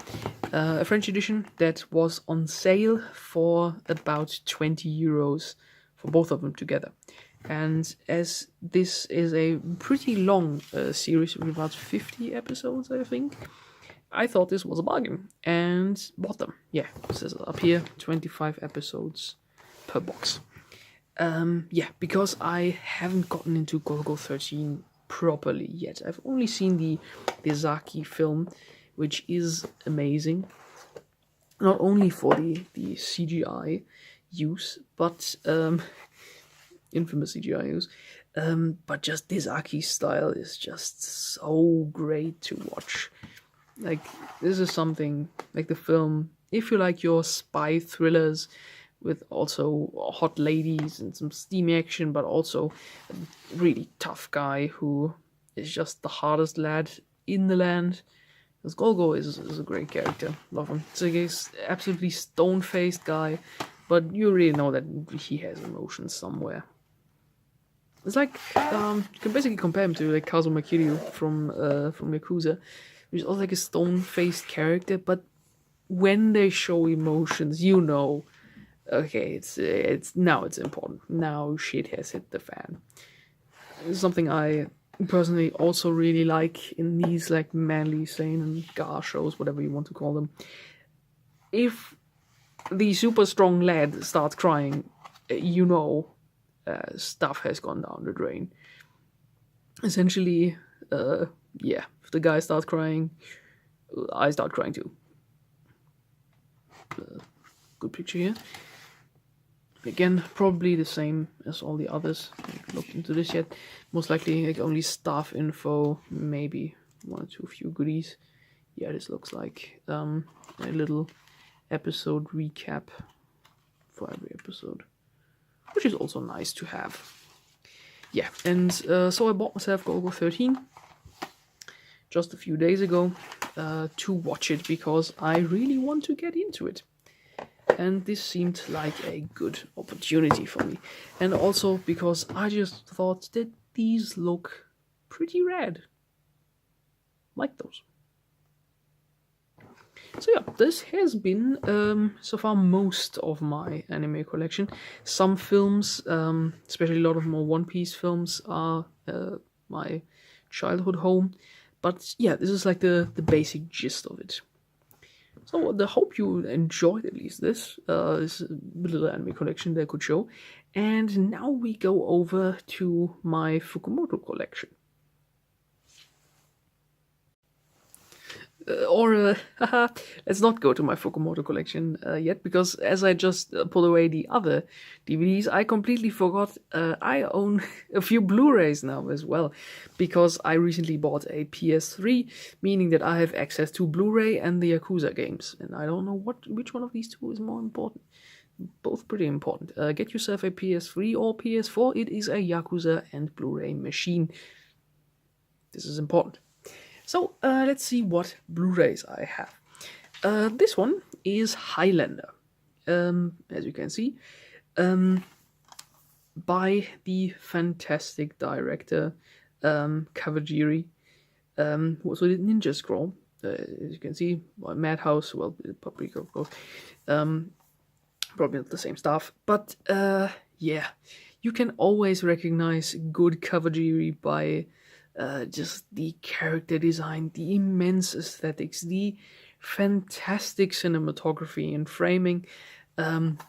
A French edition that was on sale for about 20 euros for both of them together. And as this is a pretty long series with about 50 episodes, I think, I thought this was a bargain and bought them. Yeah, it says up here, 25 episodes per box. Yeah, because I haven't gotten into Golgo 13 properly yet. I've only seen the Zaki film, which is amazing. Not only for the CGI use, but infamous CGI use, but just the Zaki style is just so great to watch. Like, this is something like the film, if you like your spy thrillers with also hot ladies and some steamy action, but also a really tough guy who is just the hardest lad in the land. Because Golgo is a great character. Love him. So he's absolutely stone-faced guy, but you really know that he has emotions somewhere. It's like, you can basically compare him to like Kazuma Kiryu from Yakuza, which is also like a stone-faced character, but when they show emotions, you know, okay, it's now it's important. Now shit has hit the fan. It's something I personally also really like in these like manly seinen gar shows, whatever you want to call them. If the super strong lad starts crying, you know, stuff has gone down the drain. Essentially, yeah, if the guy starts crying, I start crying too. Good picture here. Again, probably the same as all the others. I haven't looked into this yet. Most likely like only staff info, maybe one or two few goodies. Yeah, this looks like a little episode recap for every episode, which is also nice to have. Yeah, and so I bought myself Golgo 13 just a few days ago to watch it because I really want to get into it. And this seemed like a good opportunity for me. And also because I just thought that these look pretty rad. Like those. So yeah, this has been so far most of my anime collection. Some films, especially a lot of more One Piece films, are my childhood home. But yeah, this is like the basic gist of it. So I hope you enjoyed at least this little anime collection that I could show. And now we go over to my Fukumoto collection. Let's not go to my Fukumoto collection yet, because as I just put away the other DVDs, I completely forgot I own a few Blu-rays now as well, because I recently bought a PS3, meaning that I have access to Blu-ray and the Yakuza games, and I don't know which one of these two is more important. Both pretty important. Get yourself a PS3 or PS4, it is a Yakuza and Blu-ray machine. This is important. So let's see what Blu-rays I have. This one is Highlander, as you can see, by the fantastic director Kawajiri, who also did Ninja Scroll. As you can see, Madhouse, well, Paprika, of course. Probably not the same stuff, but yeah, you can always recognize good Kawajiri by just the character design, the immense aesthetics, the fantastic cinematography and framing.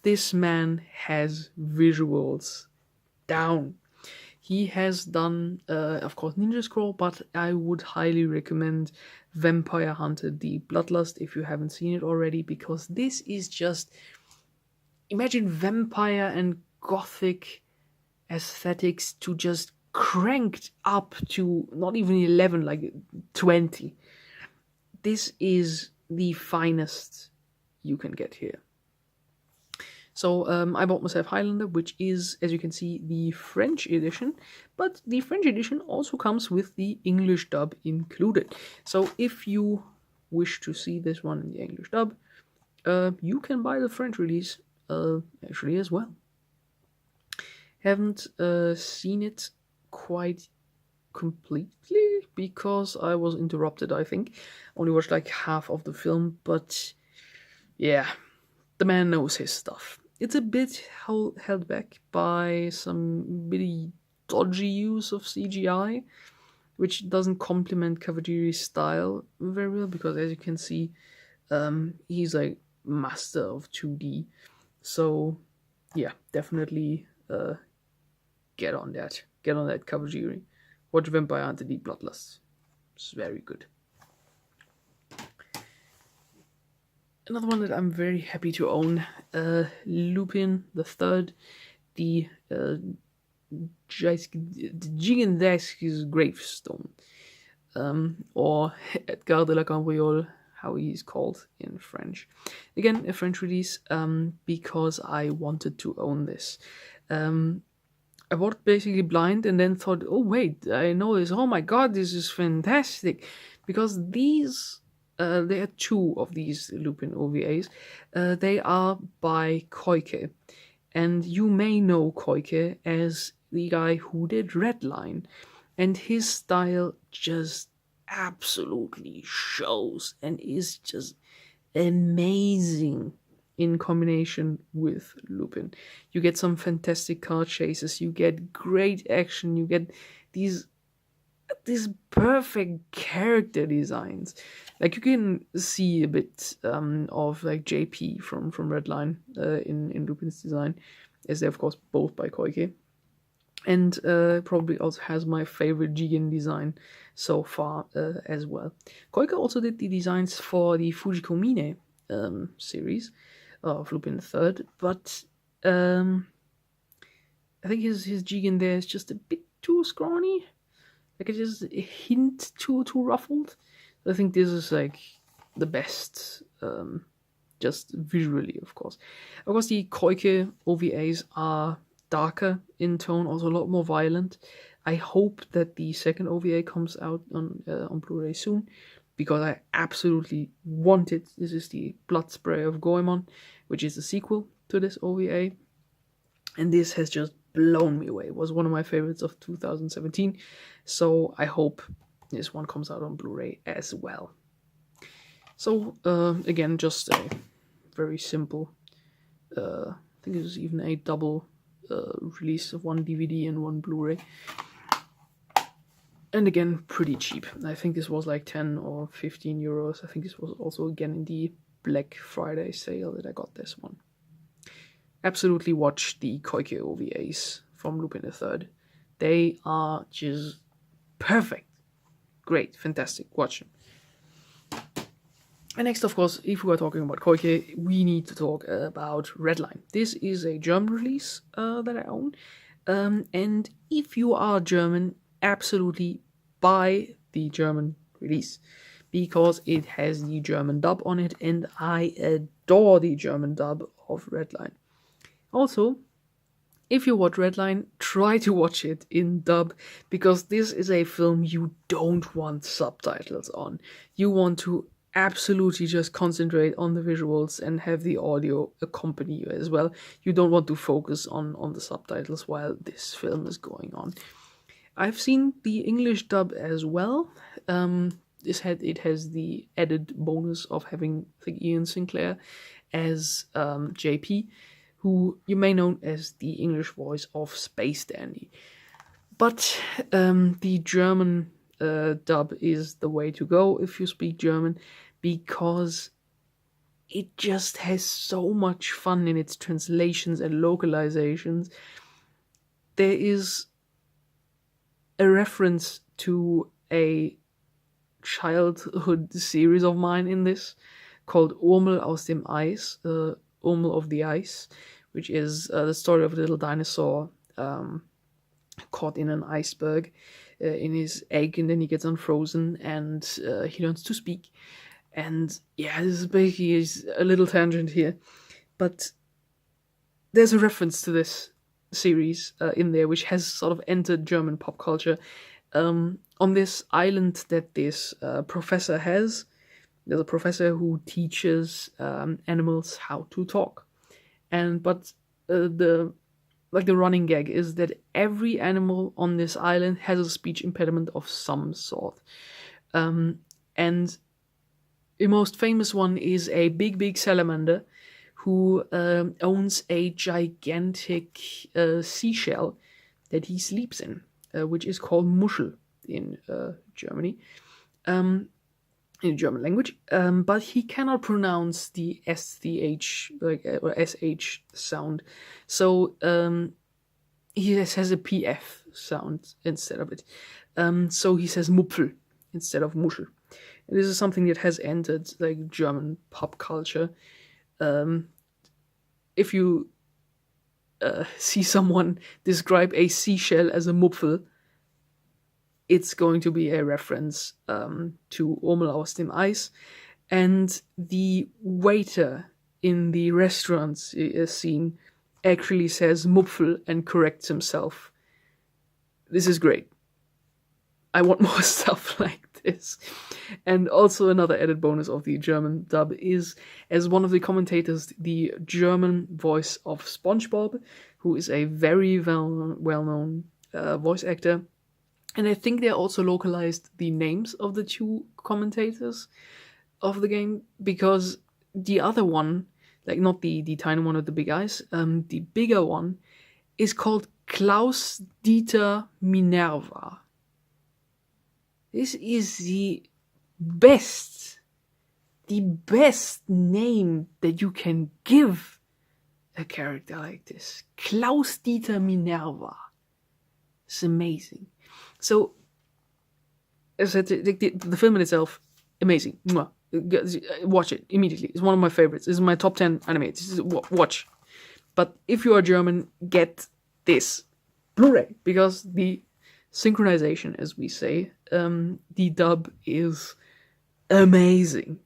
This man has visuals down. He has done, of course, Ninja Scroll, but I would highly recommend Vampire Hunter: The Bloodlust if you haven't seen it already, because this is just, imagine vampire and gothic aesthetics to just cranked up to not even 11, like 20. This is the finest you can get here. So I bought myself Highlander, which is, as you can see, the French edition, but the French edition also comes with the English dub included. So if you wish to see this one in the English dub, you can buy the French release actually as well. Haven't seen it quite completely because I was interrupted, I think. Only watched like half of the film, but yeah, the man knows his stuff. It's a bit held back by some really dodgy use of CGI, which doesn't complement Kawajiri's style very well because, as you can see, he's a master of 2D. So, yeah, definitely get on that. Get on that, Kawajiri. Watch Vampire Hunter D Bloodlust. It's very good. Another one that I'm very happy to own, Lupin the Third, the Gigantesque's Gravestone, or Edgar de la Cambriole, how he's called in French. Again, a French release, because I wanted to own this. I bought it basically blind and then thought, oh wait, I know this. Oh my god, this is fantastic, because these. There are two of these Lupin OVAs. They are by Koike. And you may know Koike as the guy who did Redline. And his style just absolutely shows and is just amazing in combination with Lupin. You get some fantastic car chases, you get great action, you get these perfect character designs. Like you can see a bit of like JP from Redline in Lupin's design, as they're of course both by Koike, and probably also has my favorite Jigen design so far as well. Koike also did the designs for the Fujikomine series of Lupin III, but I think his Jigen there is just a bit too scrawny. Like it is a hint too ruffled. I think this is like the best, just visually, of course. Of course, the Koike OVAs are darker in tone, also a lot more violent. I hope that the second OVA comes out on Blu-ray soon, because I absolutely want it. This is the Blood Spray of Goemon, which is the sequel to this OVA, and this has just blown me away. It was one of my favorites of 2017, so I hope this one comes out on Blu-ray as well. So again, just a very simple, I think it was even a double release of one DVD and one Blu-ray, and again pretty cheap. I think this was like 10 or 15 euros. I think this was also again in the Black Friday sale that I got this one. Absolutely watch the Koike OVAs from Lupin III. They are just perfect. Great, fantastic, watch them. And next, of course, if we are talking about Koike, we need to talk about Redline. This is a German release that I own. And if you are German, absolutely buy the German release, because it has the German dub on it, and I adore the German dub of Redline. Also, if you watch Redline, try to watch it in dub, because this is a film you don't want subtitles on. You want to absolutely just concentrate on the visuals and have the audio accompany you as well. You don't want to focus on the subtitles while this film is going on. I've seen the English dub as well. It has the added bonus of having, I think, Ian Sinclair as JP, who you may know as the English voice of Space Dandy. But the German dub is the way to go if you speak German, because it just has so much fun in its translations and localizations. There is a reference to a childhood series of mine in this called Urmel aus dem Eis, Urmel of the Ice, which is the story of a little dinosaur caught in an iceberg in his egg, and then he gets unfrozen and he learns to speak. And yeah, this is basically a little tangent here, but there's a reference to this series in there, which has sort of entered German pop culture. On this island that this professor has, there's a professor who teaches animals how to talk, but the like the running gag is that every animal on this island has a speech impediment of some sort. And the most famous one is a big salamander who owns a gigantic seashell that he sleeps in, which is called Muschel in Germany, in the German language. But he cannot pronounce the SCH or SH sound, so he has a PF sound instead of it. So he says Mupfel instead of Muschel. And this is something that has entered like German pop culture. If you see someone describe a seashell as a Mupfel, it's going to be a reference to Omel aus dem Eis. And the waiter in the restaurant scene actually says Mupfel and corrects himself. This is great. I want more stuff like this. And also another added bonus of the German dub is, as one of the commentators, the German voice of SpongeBob, who is a very well-known voice actor. And I think they also localized the names of the two commentators of the game, because the other one, like not the tiny one with the big eyes, the bigger one is called Klaus Dieter Minerva. This is the best name that you can give a character like this. Klaus Dieter Minerva. It's amazing. So, as I said, the film in itself, amazing. Mwah. Watch it immediately. It's one of my favorites. This is my top 10 anime. This is watch. But if you are German, get this Blu-ray, because the synchronization, as we say, the dub is amazing.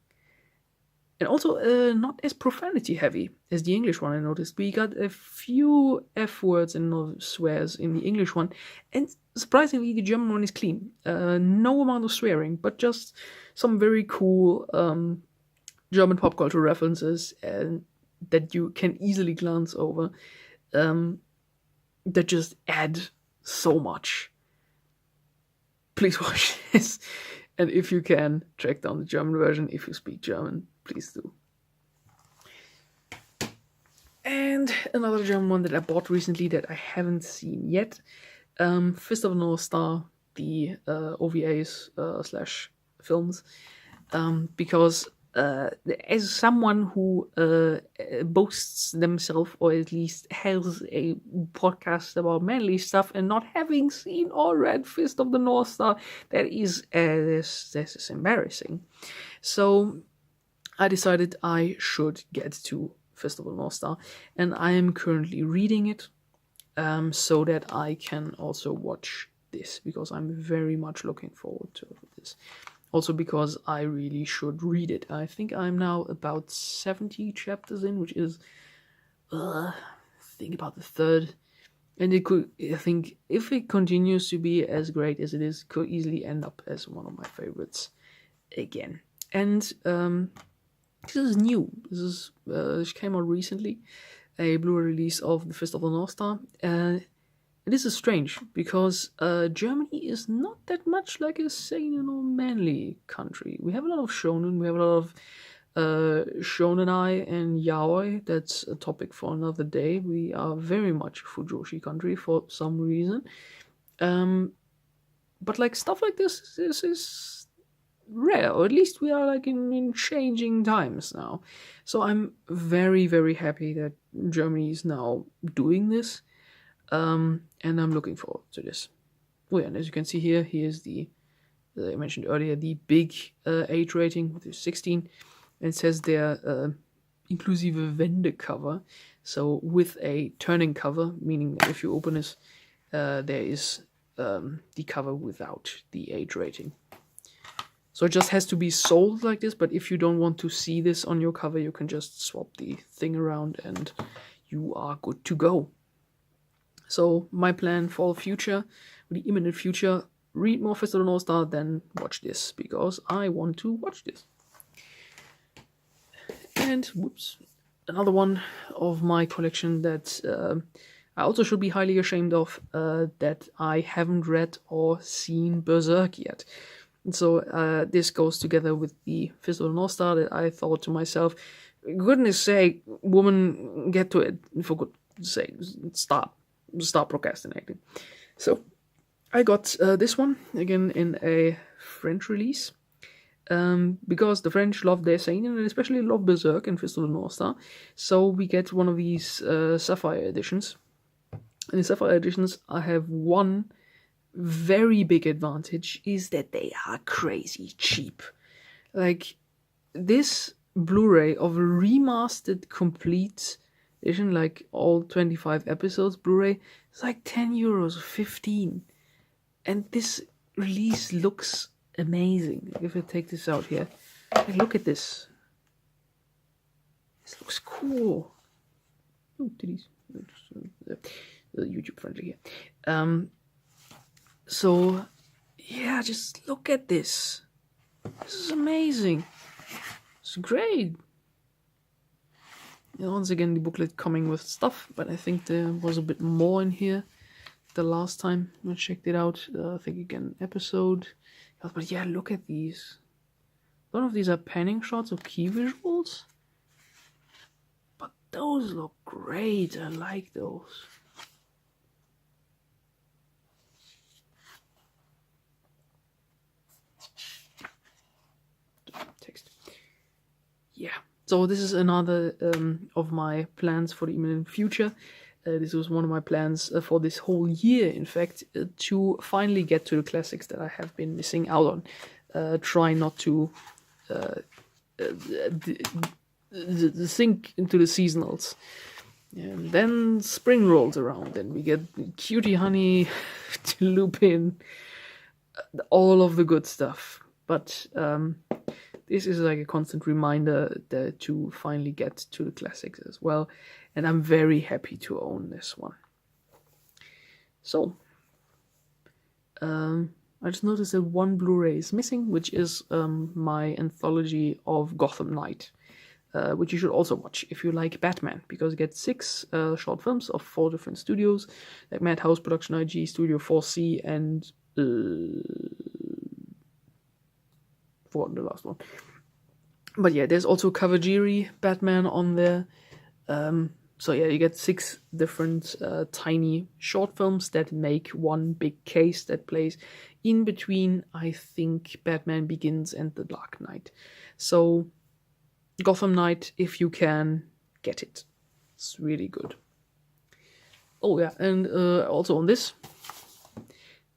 And also not as profanity heavy as the English one, I noticed. We got a few F words and no swears in the English one. And surprisingly, the German one is clean. No amount of swearing, but just some very cool German pop culture references that you can easily glance over, that just add so much. Please watch this. And if you can, track down the German version if you speak German. Please do. And another German one that I bought recently that I haven't seen yet. Fist of the North Star, the OVAs / films. Because as someone who boasts themselves, or at least has a podcast about manly stuff, and not having seen or read Fist of the North Star, that is embarrassing. So I decided I should get to Fist of the North Star, and I am currently reading it, so that I can also watch this, because I'm very much looking forward to this. Also because I really should read it. I think I'm now about 70 chapters in, which is, I think about the third. And it could, I think, if it continues to be as great as it is, could easily end up as one of my favorites again. And this is new. This came out recently, a Blu-ray release of The Fist of the North Star. This is strange, because Germany is not that much like a seinen or manly country. We have a lot of shonen, we have a lot of shonenai and yaoi. That's a topic for another day. We are very much a fujoshi country for some reason. But like stuff like this is rare, or at least we are like in changing times now. So I'm very, very happy that Germany is now doing this. And I'm looking forward to this. Oh yeah, and as you can see here, here's the I mentioned earlier, the big age rating, which is 16. And it says there, inclusive Wende cover. So with a turning cover, meaning that if you open this, there is the cover without the age rating. So it just has to be sold like this, but if you don't want to see this on your cover, you can just swap the thing around and you are good to go. So my plan for the future, the imminent future, read more Fist of the North Star, then watch this, because I want to watch this. And, whoops, another one of my collection that I also should be highly ashamed of that I haven't read or seen Berserk yet. And so this goes together with the Fist of the North Star that I thought to myself, goodness sake, woman, get to it. For goodness sake, stop procrastinating. So I got this one, again in a French release. Because the French love their seinen and especially love Berserk and Fist of the North Star. So we get one of these Sapphire editions. In the Sapphire editions, I have one very big advantage, is that they are crazy cheap. Like, this Blu-ray of a remastered complete edition, like all 25 episodes Blu-ray, is like 10 euros, 15. And this release looks amazing. If I take this out here, look at this. This looks cool. Oh, titties. YouTube friendly here. So, yeah, just look at this. This is amazing. It's great. And once again, the booklet coming with stuff, but I think there was a bit more in here the last time I checked it out. I think again, episode. But yeah, look at these. None of these are panning shots or key visuals. But those look great. I like those. Text. Yeah. So this is another of my plans for the imminent future. This was one of my plans for this whole year, in fact, to finally get to the classics that I have been missing out on. Try not to sink into the seasonals. And then spring rolls around, and we get Cutie Honey to loop in all of the good stuff. But this is like a constant reminder to finally get to the classics as well. And I'm very happy to own this one. So, I just noticed that one Blu-ray is missing, which is my anthology of Gotham Knight, which you should also watch if you like Batman, because it gets 6 short films of 4 different studios, like Madhouse Production IG, Studio 4C, and forgotten the last one. But yeah, there's also Kawajiri Batman on there. So yeah, you get 6 different tiny short films that make one big case that plays in between, I think, Batman Begins and The Dark Knight. So Gotham Knight, if you can, get it. It's really good. Oh yeah, and also on this,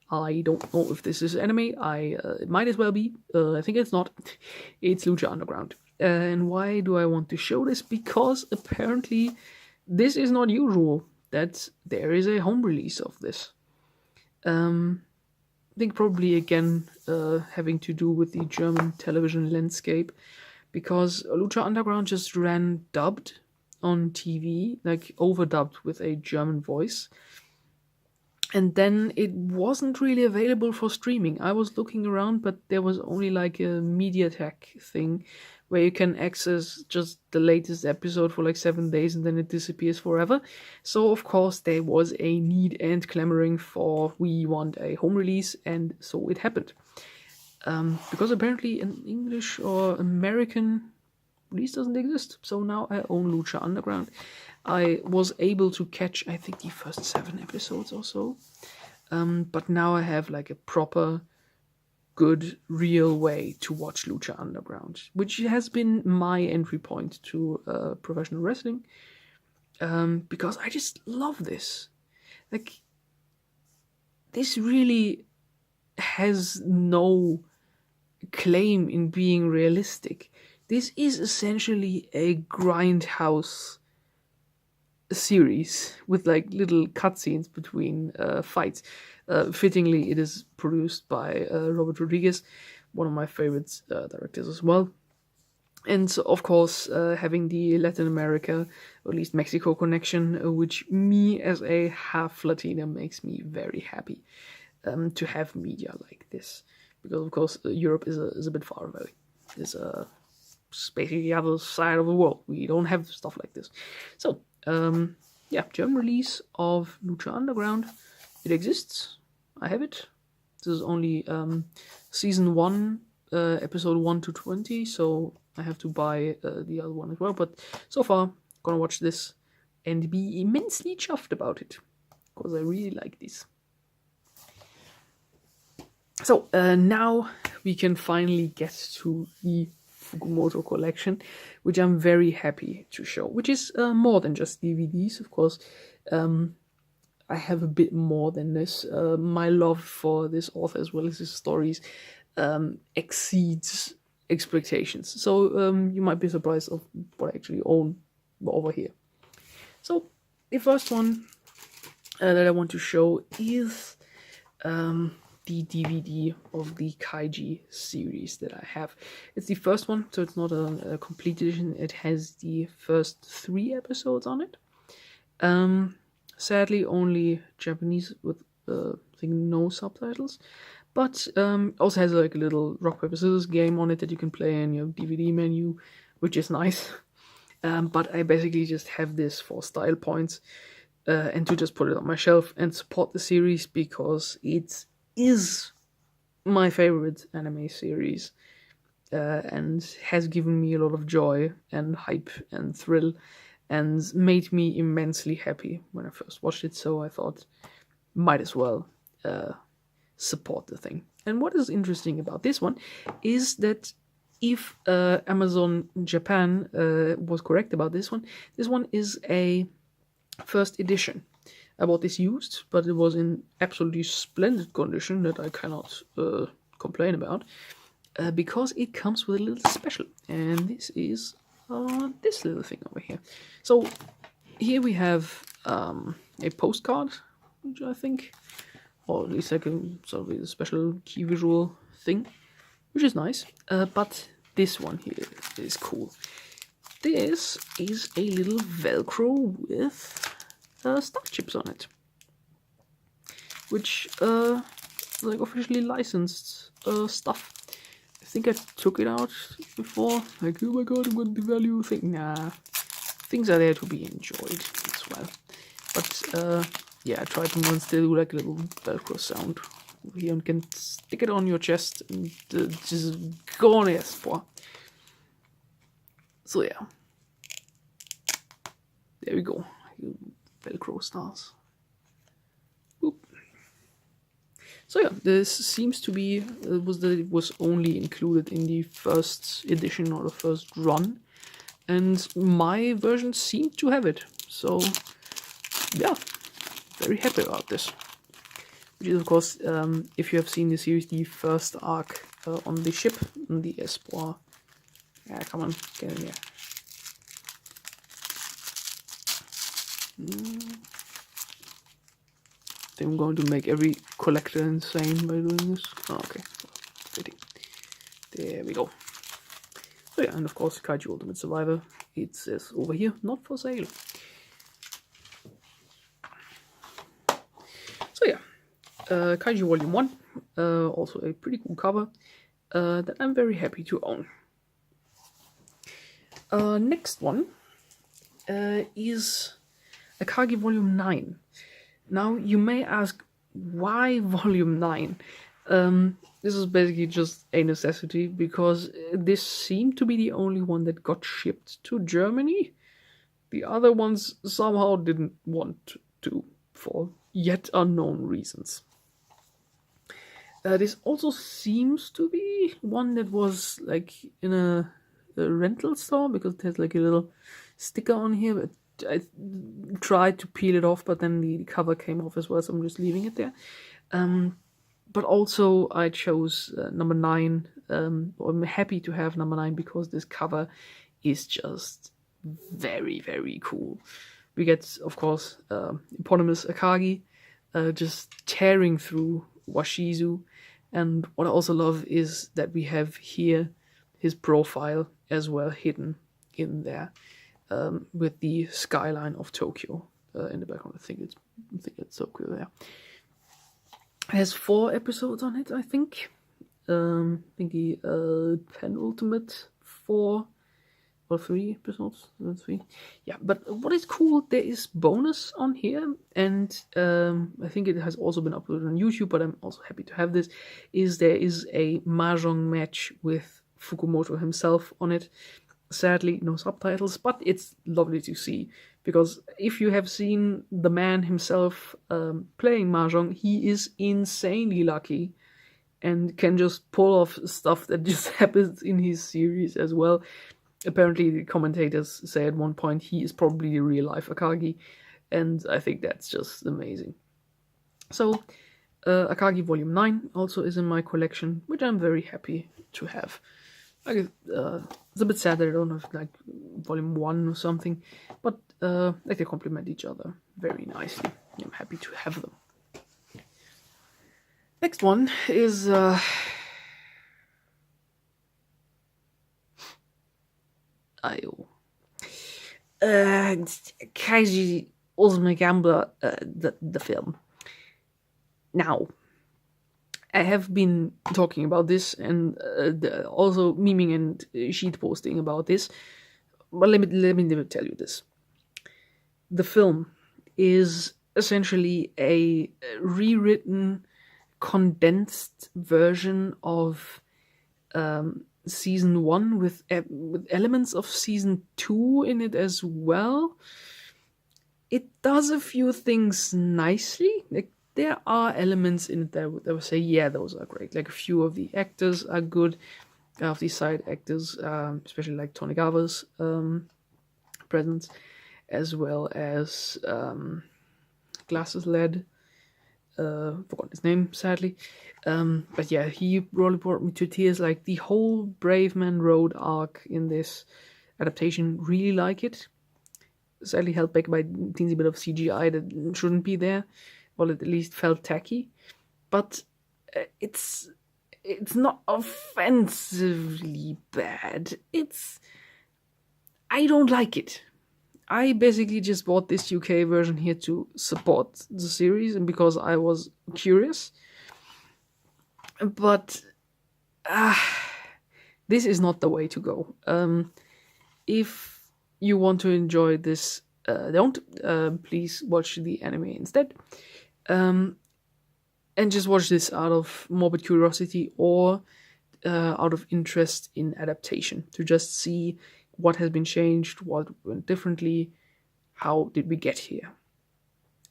I don't know if this is anime. It might as well be. I think it's not. It's Lucha Underground. And why do I want to show this? Because apparently this is not usual, that there is a home release of this. I think probably again having to do with the German television landscape, because Lucha Underground just ran dubbed on TV, like overdubbed with a German voice. And then it wasn't really available for streaming. I was looking around, but there was only like a MediaTek thing where you can access just the latest episode for like 7 days and then it disappears forever. So of course there was a need and clamoring for, we want a home release, and so it happened. Because apparently an English or American release doesn't exist. So now I own Lucha Underground. I was able to catch, I think, the first 7 episodes or so. But now I have like a proper, good, real way to watch Lucha Underground, which has been my entry point to professional wrestling. Because I just love this. Like, this really has no claim in being realistic. This is essentially a grindhouse series with like little cutscenes between fights. Fittingly, it is produced by Robert Rodriguez, one of my favorite directors as well. And so, of course, having the Latin America, or at least Mexico connection, which me as a half Latina makes me very happy to have media like this. Because, of course, Europe is a bit far away. It's basically the other side of the world. We don't have stuff like this. So, German release of Lucha Underground. It exists. I have it. This is only season 1, episode 1 to 20, so I have to buy the other one as well. But so far, gonna watch this and be immensely chuffed about it, because I really like this. So now we can finally get to the Fukumoto Collection, which I'm very happy to show, which is more than just DVDs, of course. I have a bit more than this. My love for this author as well as his stories exceeds expectations. So you might be surprised of what I actually own over here. So the first one that I want to show is the DVD of the Kaiji series that I have. It's the first one, so it's not a complete edition. It has the first 3 episodes on it. Sadly, only Japanese with I think no subtitles, but also has like a little rock paper scissors game on it that you can play in your DVD menu, which is nice. But I basically just have this for style points and to just put it on my shelf and support the series, because it is my favorite anime series and has given me a lot of joy and hype and thrill and made me immensely happy when I first watched it. So I thought, might as well support the thing. And what is interesting about this one is that if Amazon Japan was correct about this one is a first edition. I bought this used, but it was in absolutely splendid condition that I cannot complain about, because it comes with a little special, and this is this little thing over here. So here we have a postcard, which I think, or at least like a sort of a special key visual thing, which is nice. But this one here is cool. This is a little Velcro with star chips on it, which like officially licensed stuff. I think I took it out before, like, oh my god, I'm gonna devalue thing. Nah, things are there to be enjoyed as well. But yeah, I tried to once do like a little Velcro sound over here, and can stick it on your chest and just go on Espoir. So yeah, there we go. Velcro stars. Boop. So yeah, this seems to be it was only included in the first edition or the first run, and my version seemed to have it. So yeah, very happy about this. Which is of course, if you have seen the series, the first arc on the ship, on the Espoir. Yeah, come on, get in there. I'm going to make every collector insane by doing this. Oh, okay, fitting. There we go. So yeah, and of course, Kaiju Ultimate Survivor. It says over here, not for sale. So yeah, Kaiju Volume 1, also a pretty cool cover that I'm very happy to own. Next one is Akagi Volume 9. Now, you may ask, why Volume 9? This is basically just a necessity, because this seemed to be the only one that got shipped to Germany. The other ones somehow didn't want to, for yet unknown reasons. This also seems to be one that was like in a rental store, because it has like a little sticker on here, but I tried to peel it off, but then the cover came off as well, so I'm just leaving it there. But also I chose number 9. I'm happy to have number 9 because this cover is just very, very cool. We get, of course, eponymous Akagi just tearing through Washizu, and what I also love is that we have here his profile as well hidden in there. With the skyline of Tokyo in the background. I think it's Tokyo there. It has 4 episodes on it, I think. I think the penultimate 4 or 3 episodes. 3. Yeah, but what is cool, there is bonus on here, and I think it has also been uploaded on YouTube, but I'm also happy to have this, is there is a mahjong match with Fukumoto himself on it. Sadly, no subtitles, but it's lovely to see, because if you have seen the man himself playing mahjong, he is insanely lucky and can just pull off stuff that just happens in his series as well. Apparently, the commentators say at one point he is probably the real life Akagi, and I think that's just amazing. So, Akagi Volume 9 also is in my collection, which I'm very happy to have. It's a bit sad that I don't have like Volume 1 or something, but like they complement each other very nicely. I'm happy to have them. Next one is Kaiji Ultimate Gambler, the film. Now, I have been talking about this and also memeing and sheet posting about this, but let me tell you this. The film is essentially a rewritten, condensed version of season 1 with elements of season 2 in it as well. It does a few things nicely. Like, there are elements in it that would say, yeah, those are great. Like, a few of the actors are good, of the side actors, especially like Tonegawa's presence, as well as Glasses Led. Forgot his name, sadly. But yeah, he really brought me to tears. Like, the whole Brave Man Road arc in this adaptation, really like it. Sadly held back by a teensy bit of CGI that shouldn't be there. Well, it at least felt tacky. But it's not offensively bad. I don't like it. I basically just bought this UK version here to support the series and because I was curious. But this is not the way to go. If you want to enjoy this, please watch the anime instead. And just watch this out of morbid curiosity or out of interest in adaptation, to just see what has been changed, what went differently, how did we get here.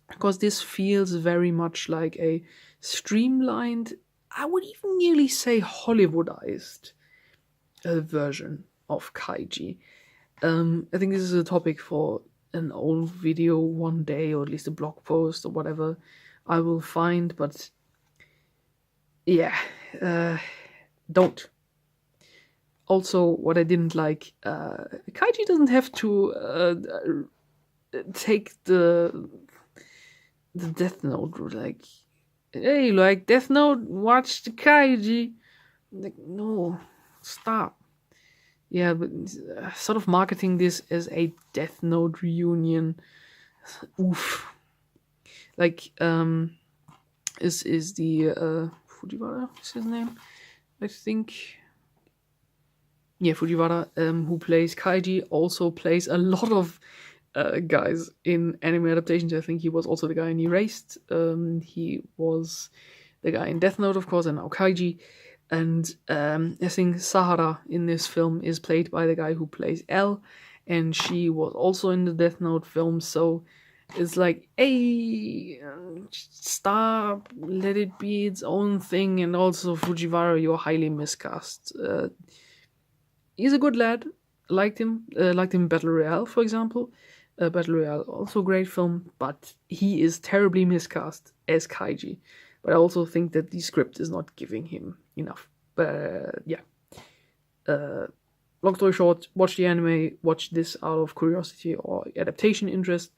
Because this feels very much like a streamlined, I would even nearly say Hollywoodized version of Kaiji. I think this is a topic for an old video one day, or at least a blog post or whatever I will find, but yeah, don't. Also, what I didn't like, Kaiji doesn't have to take the Death Note route. Like, hey, like Death Note, watch the Kaiji. Like, no, stop. Yeah, but sort of marketing this as a Death Note reunion. Oof. Like, is the Fujiwara, is his name? I think. Yeah, Fujiwara, who plays Kaiji, also plays a lot of guys in anime adaptations. I think he was also the guy in Erased. He was the guy in Death Note, of course, and now Kaiji. And I think Sahara in this film is played by the guy who plays L, and she was also in the Death Note film. So it's like, hey, stop, let it be its own thing. And also, Fujiwara, you're highly miscast. He's a good lad. Liked him in Battle Royale, for example. Battle Royale, also a great film, but he is terribly miscast as Kaiji. But I also think that the script is not giving him enough. But yeah. Long story short, watch the anime, watch this out of curiosity or adaptation interest.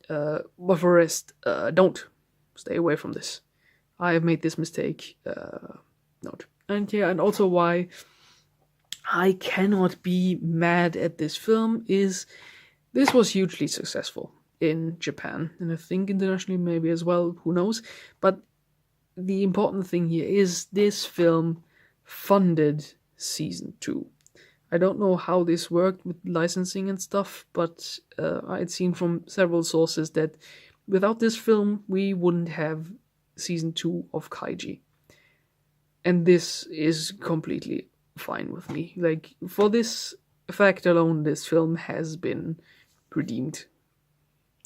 But for the rest, don't. Stay away from this. I have made this mistake. Not. And yeah, and also why I cannot be mad at this film is this was hugely successful in Japan, and I think internationally maybe as well, who knows. But the important thing here is this film funded season 2. I don't know how this worked with licensing and stuff, but I'd seen from several sources that without this film, we wouldn't have season 2 of Kaiji. And this is completely fine with me. Like, for this fact alone, this film has been redeemed.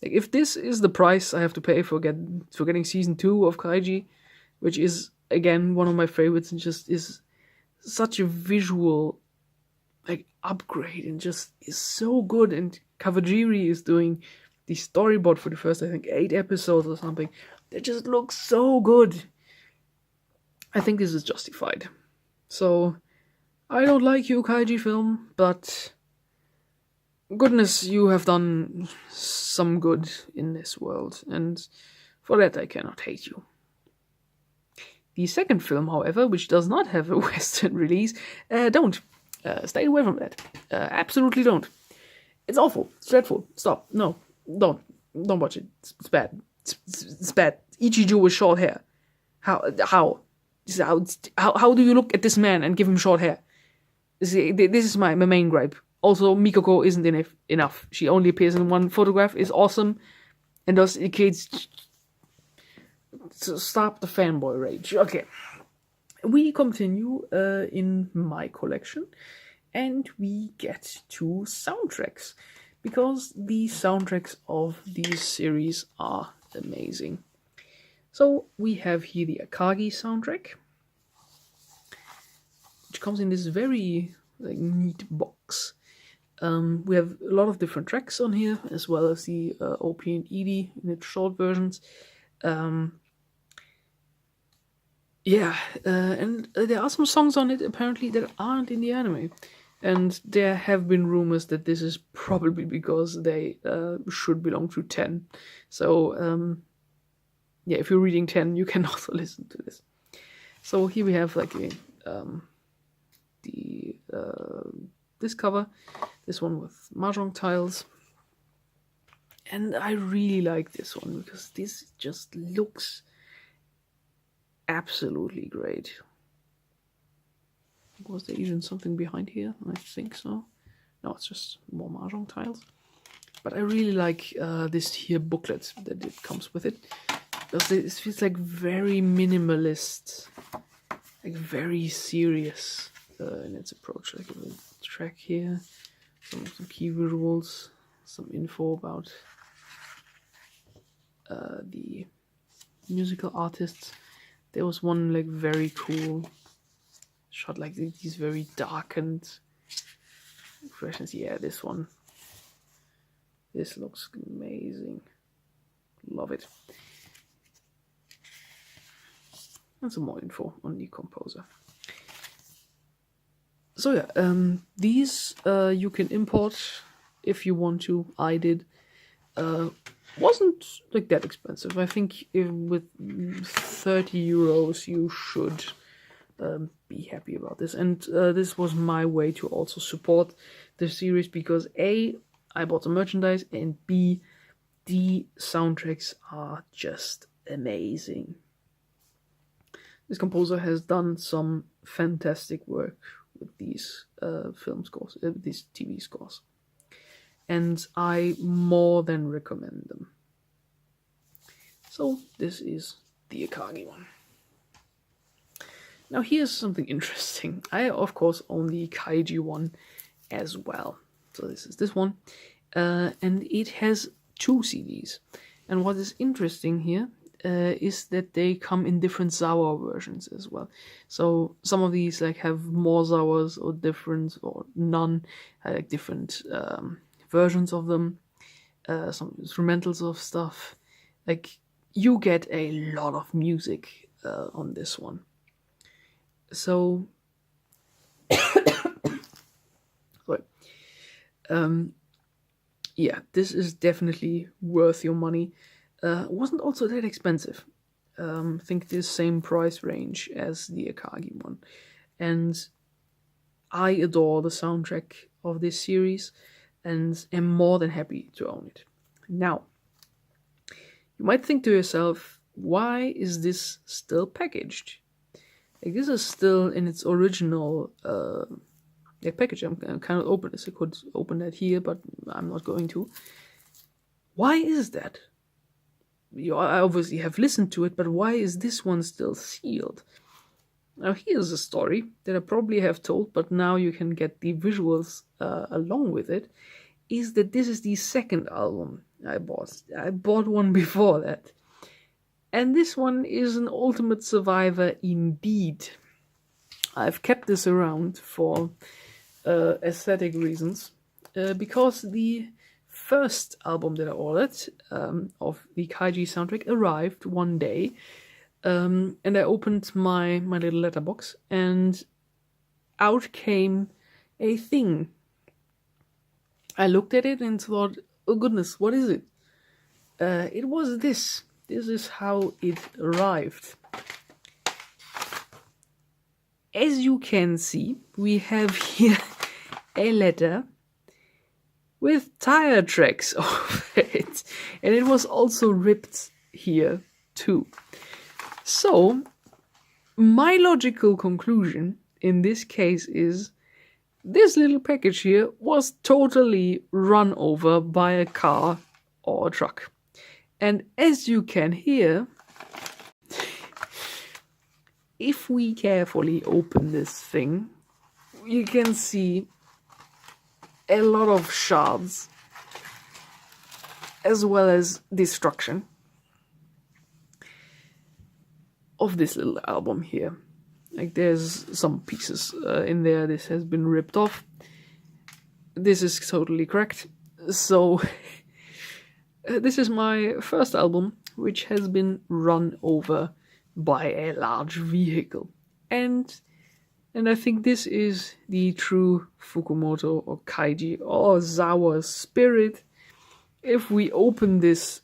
Like, if this is the price I have to pay for getting season 2 of Kaiji, which is, again, one of my favorites and just is such a visual like upgrade and just is so good, and Kawajiri is doing the storyboard for the first, I think, 8 episodes or something. They just look so good. I think this is justified. So, I don't like you, Kaiji film, but goodness, you have done some good in this world, and for that I cannot hate you. The second film, however, which does not have a Western release, don't. Stay away from that. Absolutely don't. It's awful. It's dreadful. Stop. No. Don't watch it. It's bad. It's bad. Ichiju with short hair. How do you look at this man and give him short hair? This is my main gripe. Also, Mikoko isn't enough. She only appears in one photograph. Is awesome, and those kids. So stop the fanboy rage. Okay. We continue in my collection, and we get to soundtracks, because the soundtracks of these series are amazing. So we have here the Akagi soundtrack, which comes in this very neat box. We have a lot of different tracks on here, as well as the OP and ED in its short versions. And there are some songs on it apparently that aren't in the anime, and there have been rumors that this is probably because they should belong to 10. So if you're reading 10, you can also listen to this. So here we have this cover, this one with mahjong tiles, and I really like this one because this just looks absolutely great. Was there even something behind here? I think so. No, it's just more mahjong tiles. But I really like this here booklet that it comes with it, because it feels like very minimalist, like very serious in its approach. Like a track here, some key visuals, some info about the musical artists. There was one very cool shot, like these very darkened expressions. Yeah, this one. This looks amazing. Love it. And some more info on the composer. So yeah, these you can import if you want to. I did. Wasn't that expensive. I think with 30 euros you should be happy about this. And this was my way to also support the series, because A, I bought the merchandise, and B, the soundtracks are just amazing. This composer has done some fantastic work with these film scores, these TV scores. And I more than recommend them. So this is the Akagi one. Now here's something interesting. I of course own the Kaiji one as well. So this is this one. And it has 2 CDs. And what is interesting here is that they come in different Zawa versions as well. So some of these have more Zawas or different or none, different versions of them, some instrumentals of stuff. You get a lot of music on this one. So this is definitely worth your money. Wasn't also that expensive. I think the same price range as the Akagi one. And I adore the soundtrack of this series and am more than happy to own it. Now, you might think to yourself, why is this still packaged? This is still in its original package. I cannot open this. I could open that here, but I'm not going to. Why is that? I obviously have listened to it, but why is this one still sealed? Now here's a story that I probably have told, but now you can get the visuals along with it, is that this is the second album I bought. I bought one before that. And this one is an Ultimate Survivor indeed. I've kept this around for aesthetic reasons, because the first album that I ordered of the Kaiji soundtrack arrived one day, and I opened my little letterbox, and out came a thing. I looked at it and thought, oh goodness, what is it? It was this. This is how it arrived. As you can see, we have here a letter with tire tracks over it. And it was also ripped here too. So, my logical conclusion in this case is this little package here was totally run over by a car or a truck. And as you can hear, if we carefully open this thing, you can see a lot of shards as well as destruction of this little album here. Like there's some pieces in there. This has been ripped off. This is totally cracked. So this is my first album which has been run over by a large vehicle. And I think this is the true Fukumoto or Kaiji or Zawa spirit. If we open this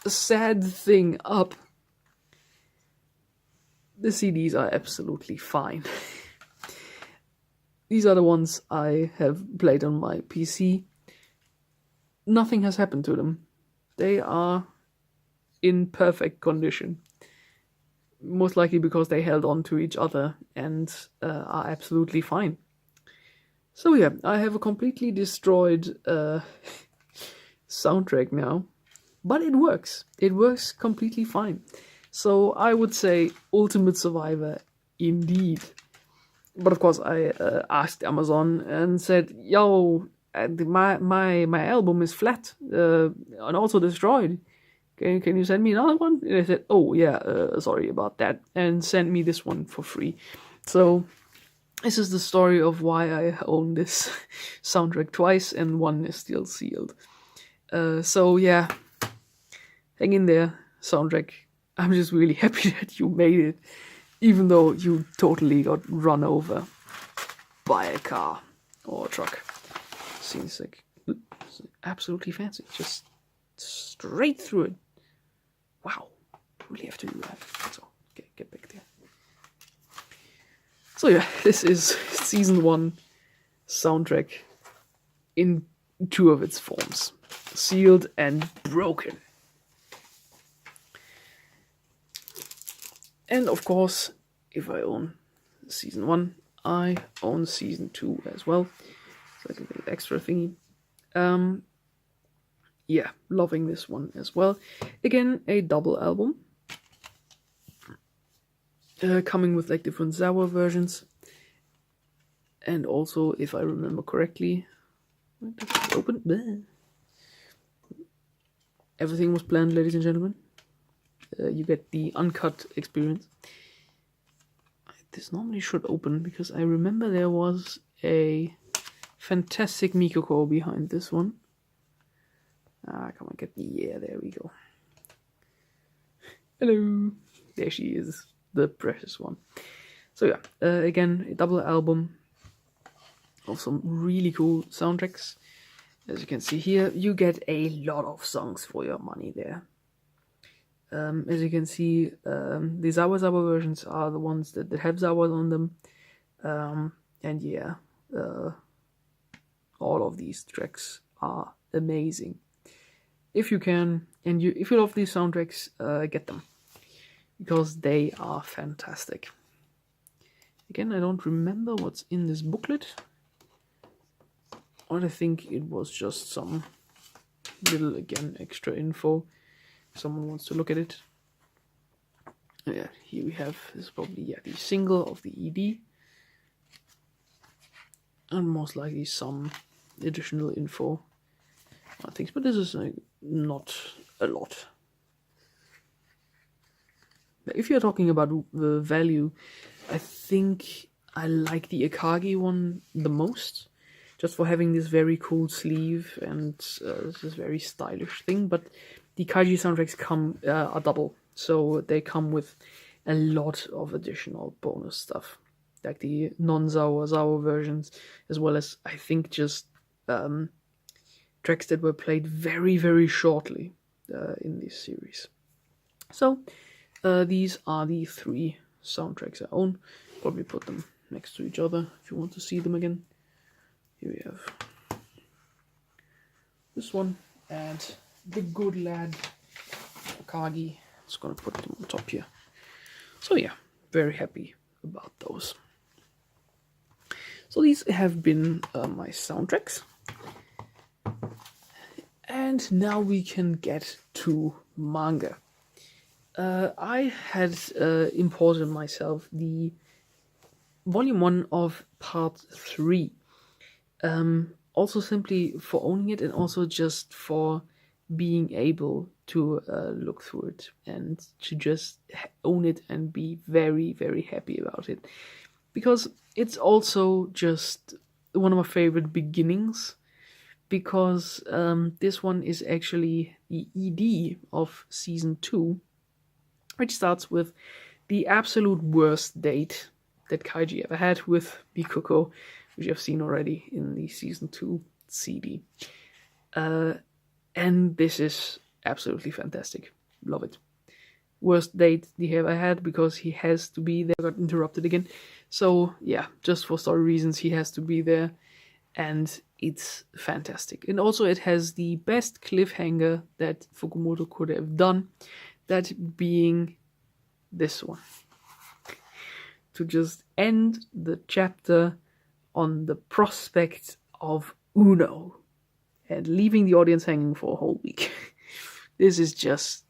sad thing up, the CDs are absolutely fine. These are the ones I have played on my PC. Nothing has happened to them. They are in perfect condition. Most likely because they held on to each other and are absolutely fine. So yeah, I have a completely destroyed soundtrack now. But it works. It works completely fine. So I would say Ultimate Survivor indeed. But of course I asked Amazon and said, yo, my album is flat and also destroyed. Can you send me another one? And they said, oh yeah, sorry about that. And send me this one for free. So this is the story of why I own this soundtrack twice and one is still sealed. So yeah, hang in there, soundtrack. I'm just really happy that you made it, even though you totally got run over by a car or a truck. Seems like absolutely fancy, just straight through it. Wow, really have to do that. So get back there. So yeah, this is season 1 soundtrack in 2 of its forms, sealed and broken. And of course, if I own season 1, I own season 2 as well. It's like a little extra thingy. Yeah, loving this one as well. Again, a double album. Coming with like different Zawa versions. And also, if I remember correctly, open. Bleh. Everything was planned, ladies and gentlemen. You get the uncut experience. This normally should open because I remember there was a fantastic Mikoko behind this one. Come on, get the, yeah, there we go. Hello. There she is, the precious one. So yeah, again, a double album of some really cool soundtracks. As you can see here, you get a lot of songs for your money there. As you can see, the Zawa versions are the ones that have Zawas on them. And yeah, all of these tracks are amazing. If you can, and if you love these soundtracks, get them. Because they are fantastic. Again, I don't remember what's in this booklet. Or I think it was just some little, again, extra info. If someone wants to look at it. Yeah, here we have, this is probably, the single of the ED. And most likely some additional info on things, but this is not a lot. If you're talking about the value, I think I like the Akagi one the most, just for having this very cool sleeve and this very stylish thing. But the Kaiji soundtracks are double, so they come with a lot of additional bonus stuff, like the non-Zawa versions, as well as I think just tracks that were played very, very shortly in this series. So these are the 3 soundtracks I own. Probably put them next to each other if you want to see them again. Here we have this one and the Good Lad Akagi. Just gonna put them on top here. So yeah, very happy about those. So these have been my soundtracks. And now we can get to manga. I had imported myself the volume 1 of part 3. Also simply for owning it, and also just for being able to look through it and to just own it and be very, very happy about it. Because it's also just one of my favorite beginnings. Because this one is actually the ED of season 2, which starts with the absolute worst date that Kaiji ever had with Bikuko, which I've seen already in the season 2 CD. And this is absolutely fantastic. Love it. Worst date he ever had, because he has to be there. Got interrupted again. So yeah, just for story reasons, he has to be there. And it's fantastic. And also it has the best cliffhanger that Fukumoto could have done, that being this one. To just end the chapter on the prospect of Uno and leaving the audience hanging for a whole week. This is just,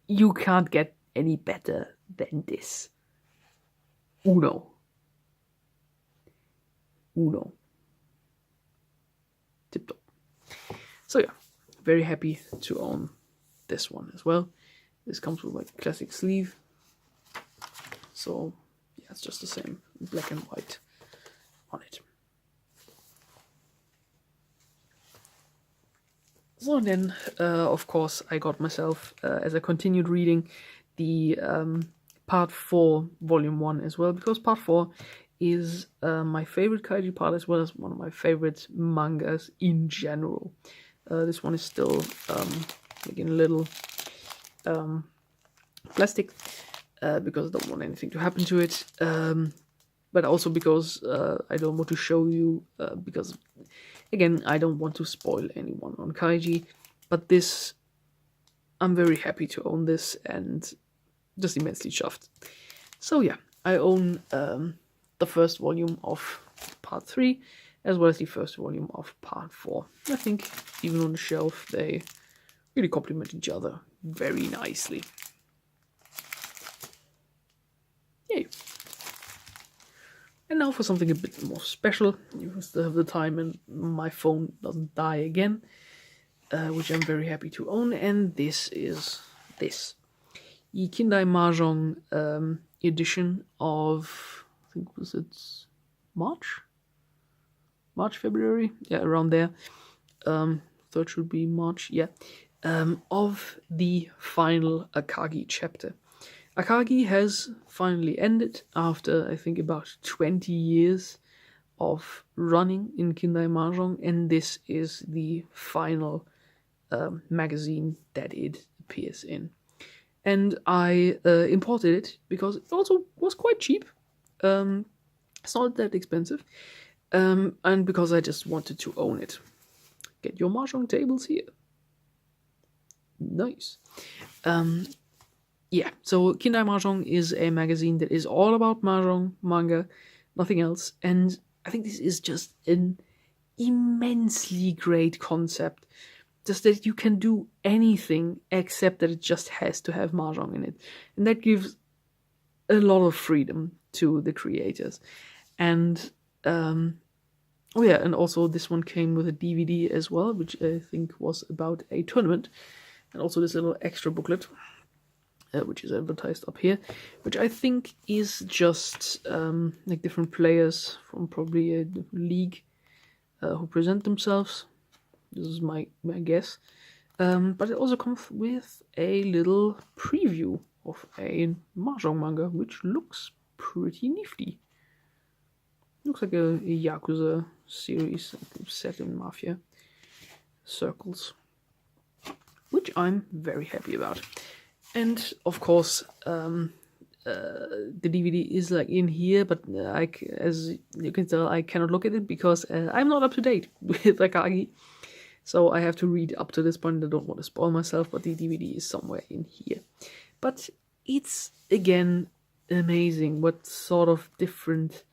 you can't get any better than this. Uno. Tip top. So yeah, very happy to own this one as well. This comes with like classic sleeve. So yeah, it's just the same, black and white on it. So then, of course, I got myself, as I continued reading, the part 4, volume 1 as well, because part 4 is my favorite kaiji part, as well as one of my favorite mangas in general. This one is still in a little plastic, because I don't want anything to happen to it, but also because I don't want to show you, because again, I don't want to spoil anyone on kaiji, but this, I'm very happy to own this and just immensely chuffed. So yeah, I own the first volume of part 3, as well as the first volume of part 4. I think even on the shelf, they really complement each other very nicely. Yay. And now for something a bit more special. You still have the time and my phone doesn't die again, which I'm very happy to own, and this is this. The Kindai Mahjong edition of, I think, was it March, February? Yeah, around there. Third should be March, yeah. Of the final Akagi chapter. Akagi has finally ended after, I think, about 20 years of running in Kindai Mahjong, and this is the final magazine that it appears in. And I imported it because it also was quite cheap. It's not that expensive. And because I just wanted to own it. Get your Mahjong tables here. Nice. yeah, so Kindai Mahjong is a magazine that is all about Mahjong manga, nothing else. And I think this is just an immensely great concept. Just that you can do anything except that it just has to have Mahjong in it. And that gives a lot of freedom to the creators. And oh yeah, and also this one came with a DVD as well, which I think was about a tournament. And also this little extra booklet, which is advertised up here, which I think is just like different players from probably a league who present themselves. This is my guess. But it also comes with a little preview of a Mahjong manga, which looks pretty nifty. Looks like a Yakuza series set in Mafia circles, which I'm very happy about. And of course, the DVD is like in here, but as you can tell, I cannot look at it because I'm not up to date with Akagi. So I have to read up to this point. I don't want to spoil myself, but the DVD is somewhere in here. But it's, again, amazing what sort of different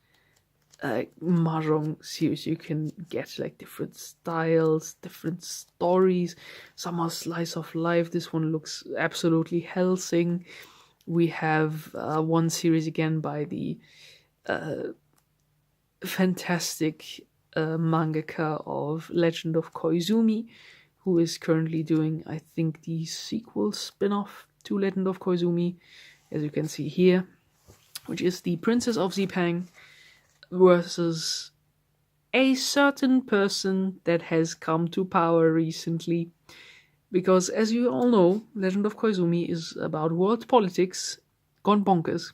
Mahjong series you can get, like different styles, different stories. Some are slice of life. This one looks absolutely Hellsing. We have one series again by the fantastic mangaka of Legend of Koizumi, who is currently doing, I think, the sequel spin-off to Legend of Koizumi, as you can see here, which is the Princess of Zipang versus a certain person that has come to power recently. Because, as you all know, Legend of Koizumi is about world politics gone bonkers.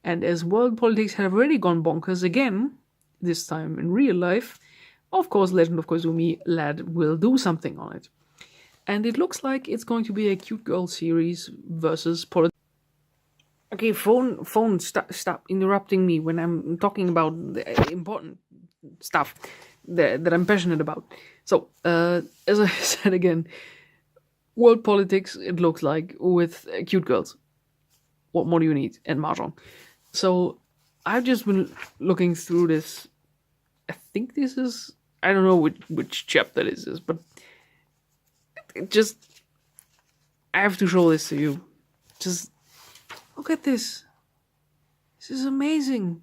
And as world politics have already gone bonkers again, this time in real life, of course Legend of Koizumi lad will do something on it. And it looks like it's going to be a cute girl series versus politics. Okay, phone, stop interrupting me when I'm talking about the important stuff that I'm passionate about. So, as I said again, world politics, it looks like, with cute girls. What more do you need? And Mahjong. So, I've just been looking through this. I think this is, I don't know which chapter this is, but it just, I have to show this to you. Just look at this. This is amazing.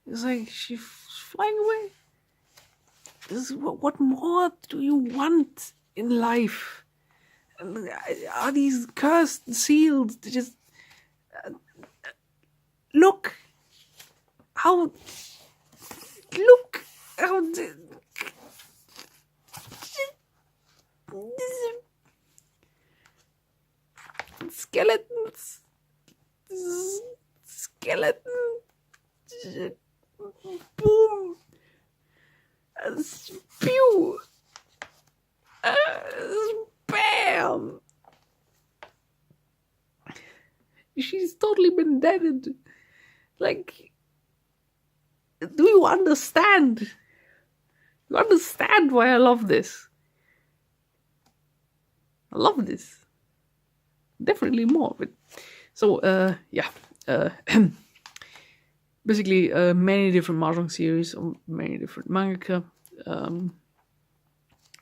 It's like she's flying away. This is, what more do you want in life? Are these cursed and sealed? Just look how skeletons, boom, spew, bam. She's totally been deaded. Like, do you understand? You understand why I love this? I love this. Definitely more of it. So, yeah. Basically, many different Mahjong series, many different mangaka,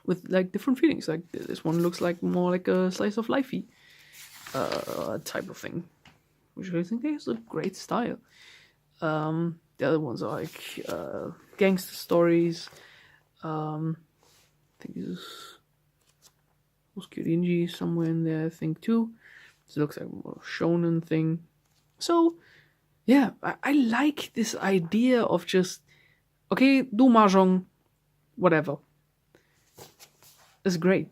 with like different feelings. Like this one looks like more like a slice of lifey type of thing, which I think is a great style. The other ones are like gangster stories. I think this was Kyurinji somewhere in there, I think too. So it looks like more shonen thing. So yeah, I like this idea of just, okay, do Mahjong, whatever. It's great.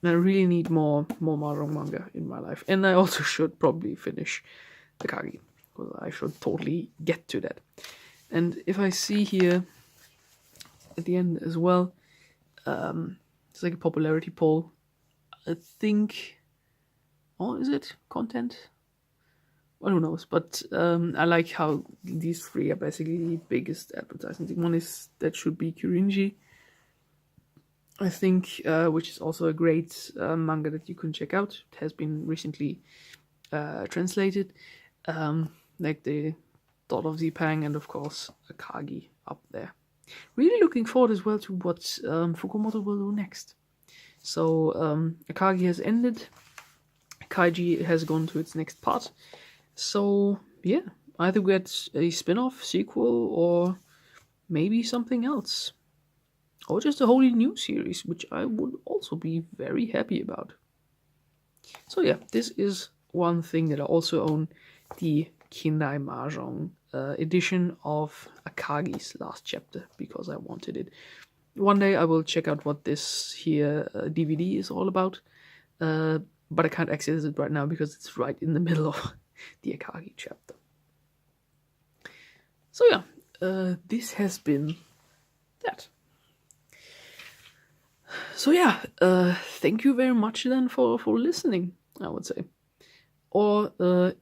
I really need more Mahjong manga in my life. And I also should probably finish Takagi. Because I should totally get to that. And if I see here at the end as well, it's like a popularity poll. I think, is it content? Well, who knows? But I like how these three are basically the biggest advertising. One is that should be Kyurinji. I think, which is also a great manga that you can check out. It has been recently translated, like the Thought of Zipang and of course Akagi up there. Really looking forward as well to what Fukumoto will do next. So Akagi has ended, Kaiji has gone to its next part. So yeah, either we get a spin-off, sequel, or maybe something else. Or just a wholly new series, which I would also be very happy about. So yeah, this is one thing that I also own, the Kindai Mahjong edition of Akagi's last chapter, because I wanted it. One day I will check out what this here DVD is all about, but I can't access it right now because it's right in the middle of the Akagi chapter. So yeah, this has been that. So yeah, thank you very much then for listening, I would say. Or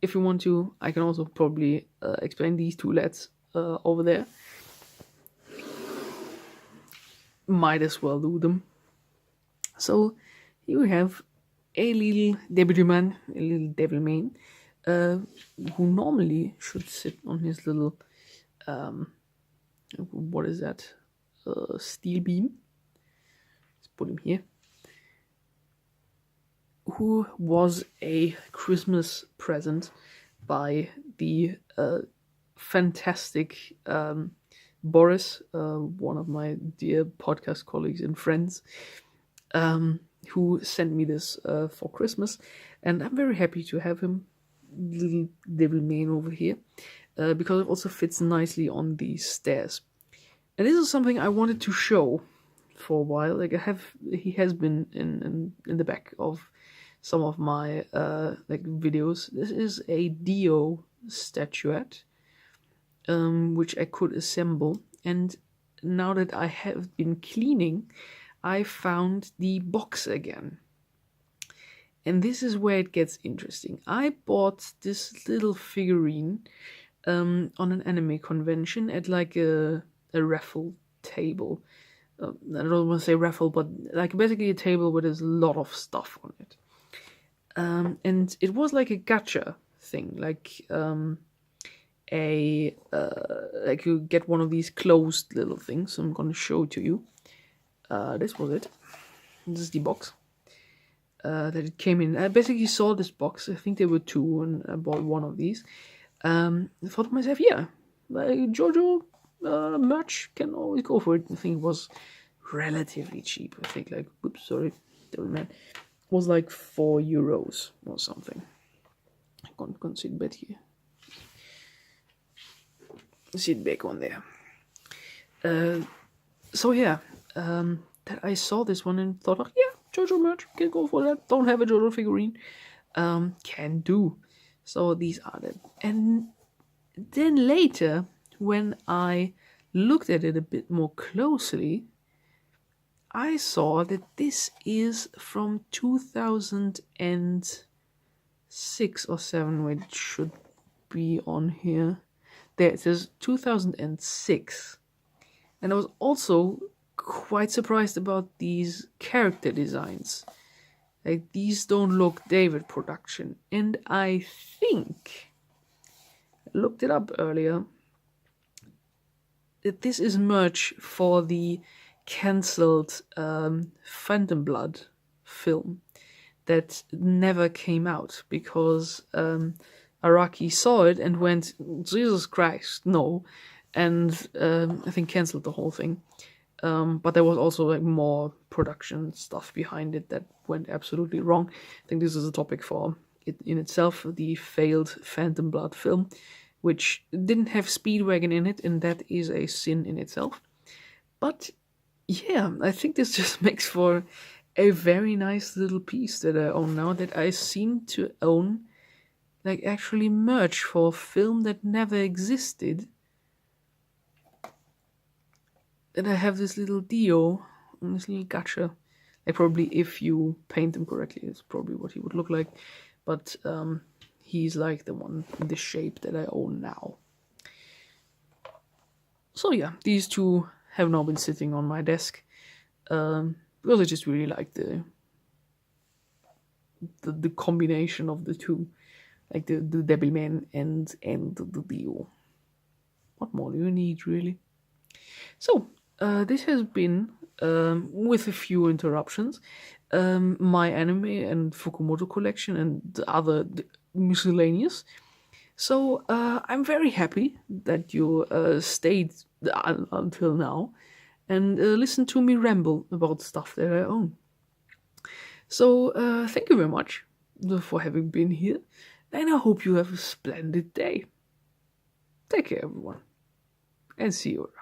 if you want to, I can also probably explain these two lads over there. Might as well do them. So here we have a little Devilman, a little Devilman, who normally should sit on his little, what is that, steel beam. Put him here, who was a Christmas present by the fantastic Boris, one of my dear podcast colleagues and friends, who sent me this for Christmas, and I'm very happy to have him, little Devilman over here, because it also fits nicely on these stairs. And this is something I wanted to show for a while. Like he has been in the back of some of my like videos. This is a Dio statuette, which I could assemble, and now that I have been cleaning, I found the box again. And this is where it gets interesting. I bought this little figurine on an anime convention at like a raffle table. I don't want to say raffle, but like basically a table where there's a lot of stuff on it. And it was like a gacha thing, like like you get one of these closed little things. So I'm gonna show it to you. This was it. This is the box that it came in. I basically saw this box. I think there were two, and I bought one of these. I thought to myself, yeah, like JoJo merch, can always go for it. I think it was relatively cheap. I think like, oops, sorry, Devilman, was like €4 or something. I'm gonna sit back here. Sit back on there. So yeah, that I saw this one and thought, like, yeah, JoJo merch, can go for that. Don't have a JoJo figurine, can do. So these are them. And then later, when I looked at it a bit more closely, I saw that this is from 2006 or 7, where it should be on here. There, it says 2006. And I was also quite surprised about these character designs. Like, these don't look David production. And I think, I looked it up earlier, that this is merch for the cancelled Phantom Blood film that never came out because Araki saw it and went, Jesus Christ, no, and I think cancelled the whole thing. But there was also like more production stuff behind it that went absolutely wrong. I think this is a topic for it in itself, the failed Phantom Blood film, which didn't have Speedwagon in it, and that is a sin in itself. But yeah, I think this just makes for a very nice little piece that I own now, that I seem to own like actually merch for a film that never existed. And I have this little Dio, this little gacha. Like, probably if you paint him correctly, it's probably what he would look like. But he's like the one in the shape that I own now. So yeah, these two have now been sitting on my desk. because I just really like the combination of the two, like the Devilman and the Dio. What more do you need, really? So, this has been, with a few interruptions, my anime and Fukumoto collection and the other miscellaneous. So, I'm very happy that you stayed until now and listened to me ramble about stuff that I own. So, thank you very much for having been here, and I hope you have a splendid day. Take care, everyone, and see you around.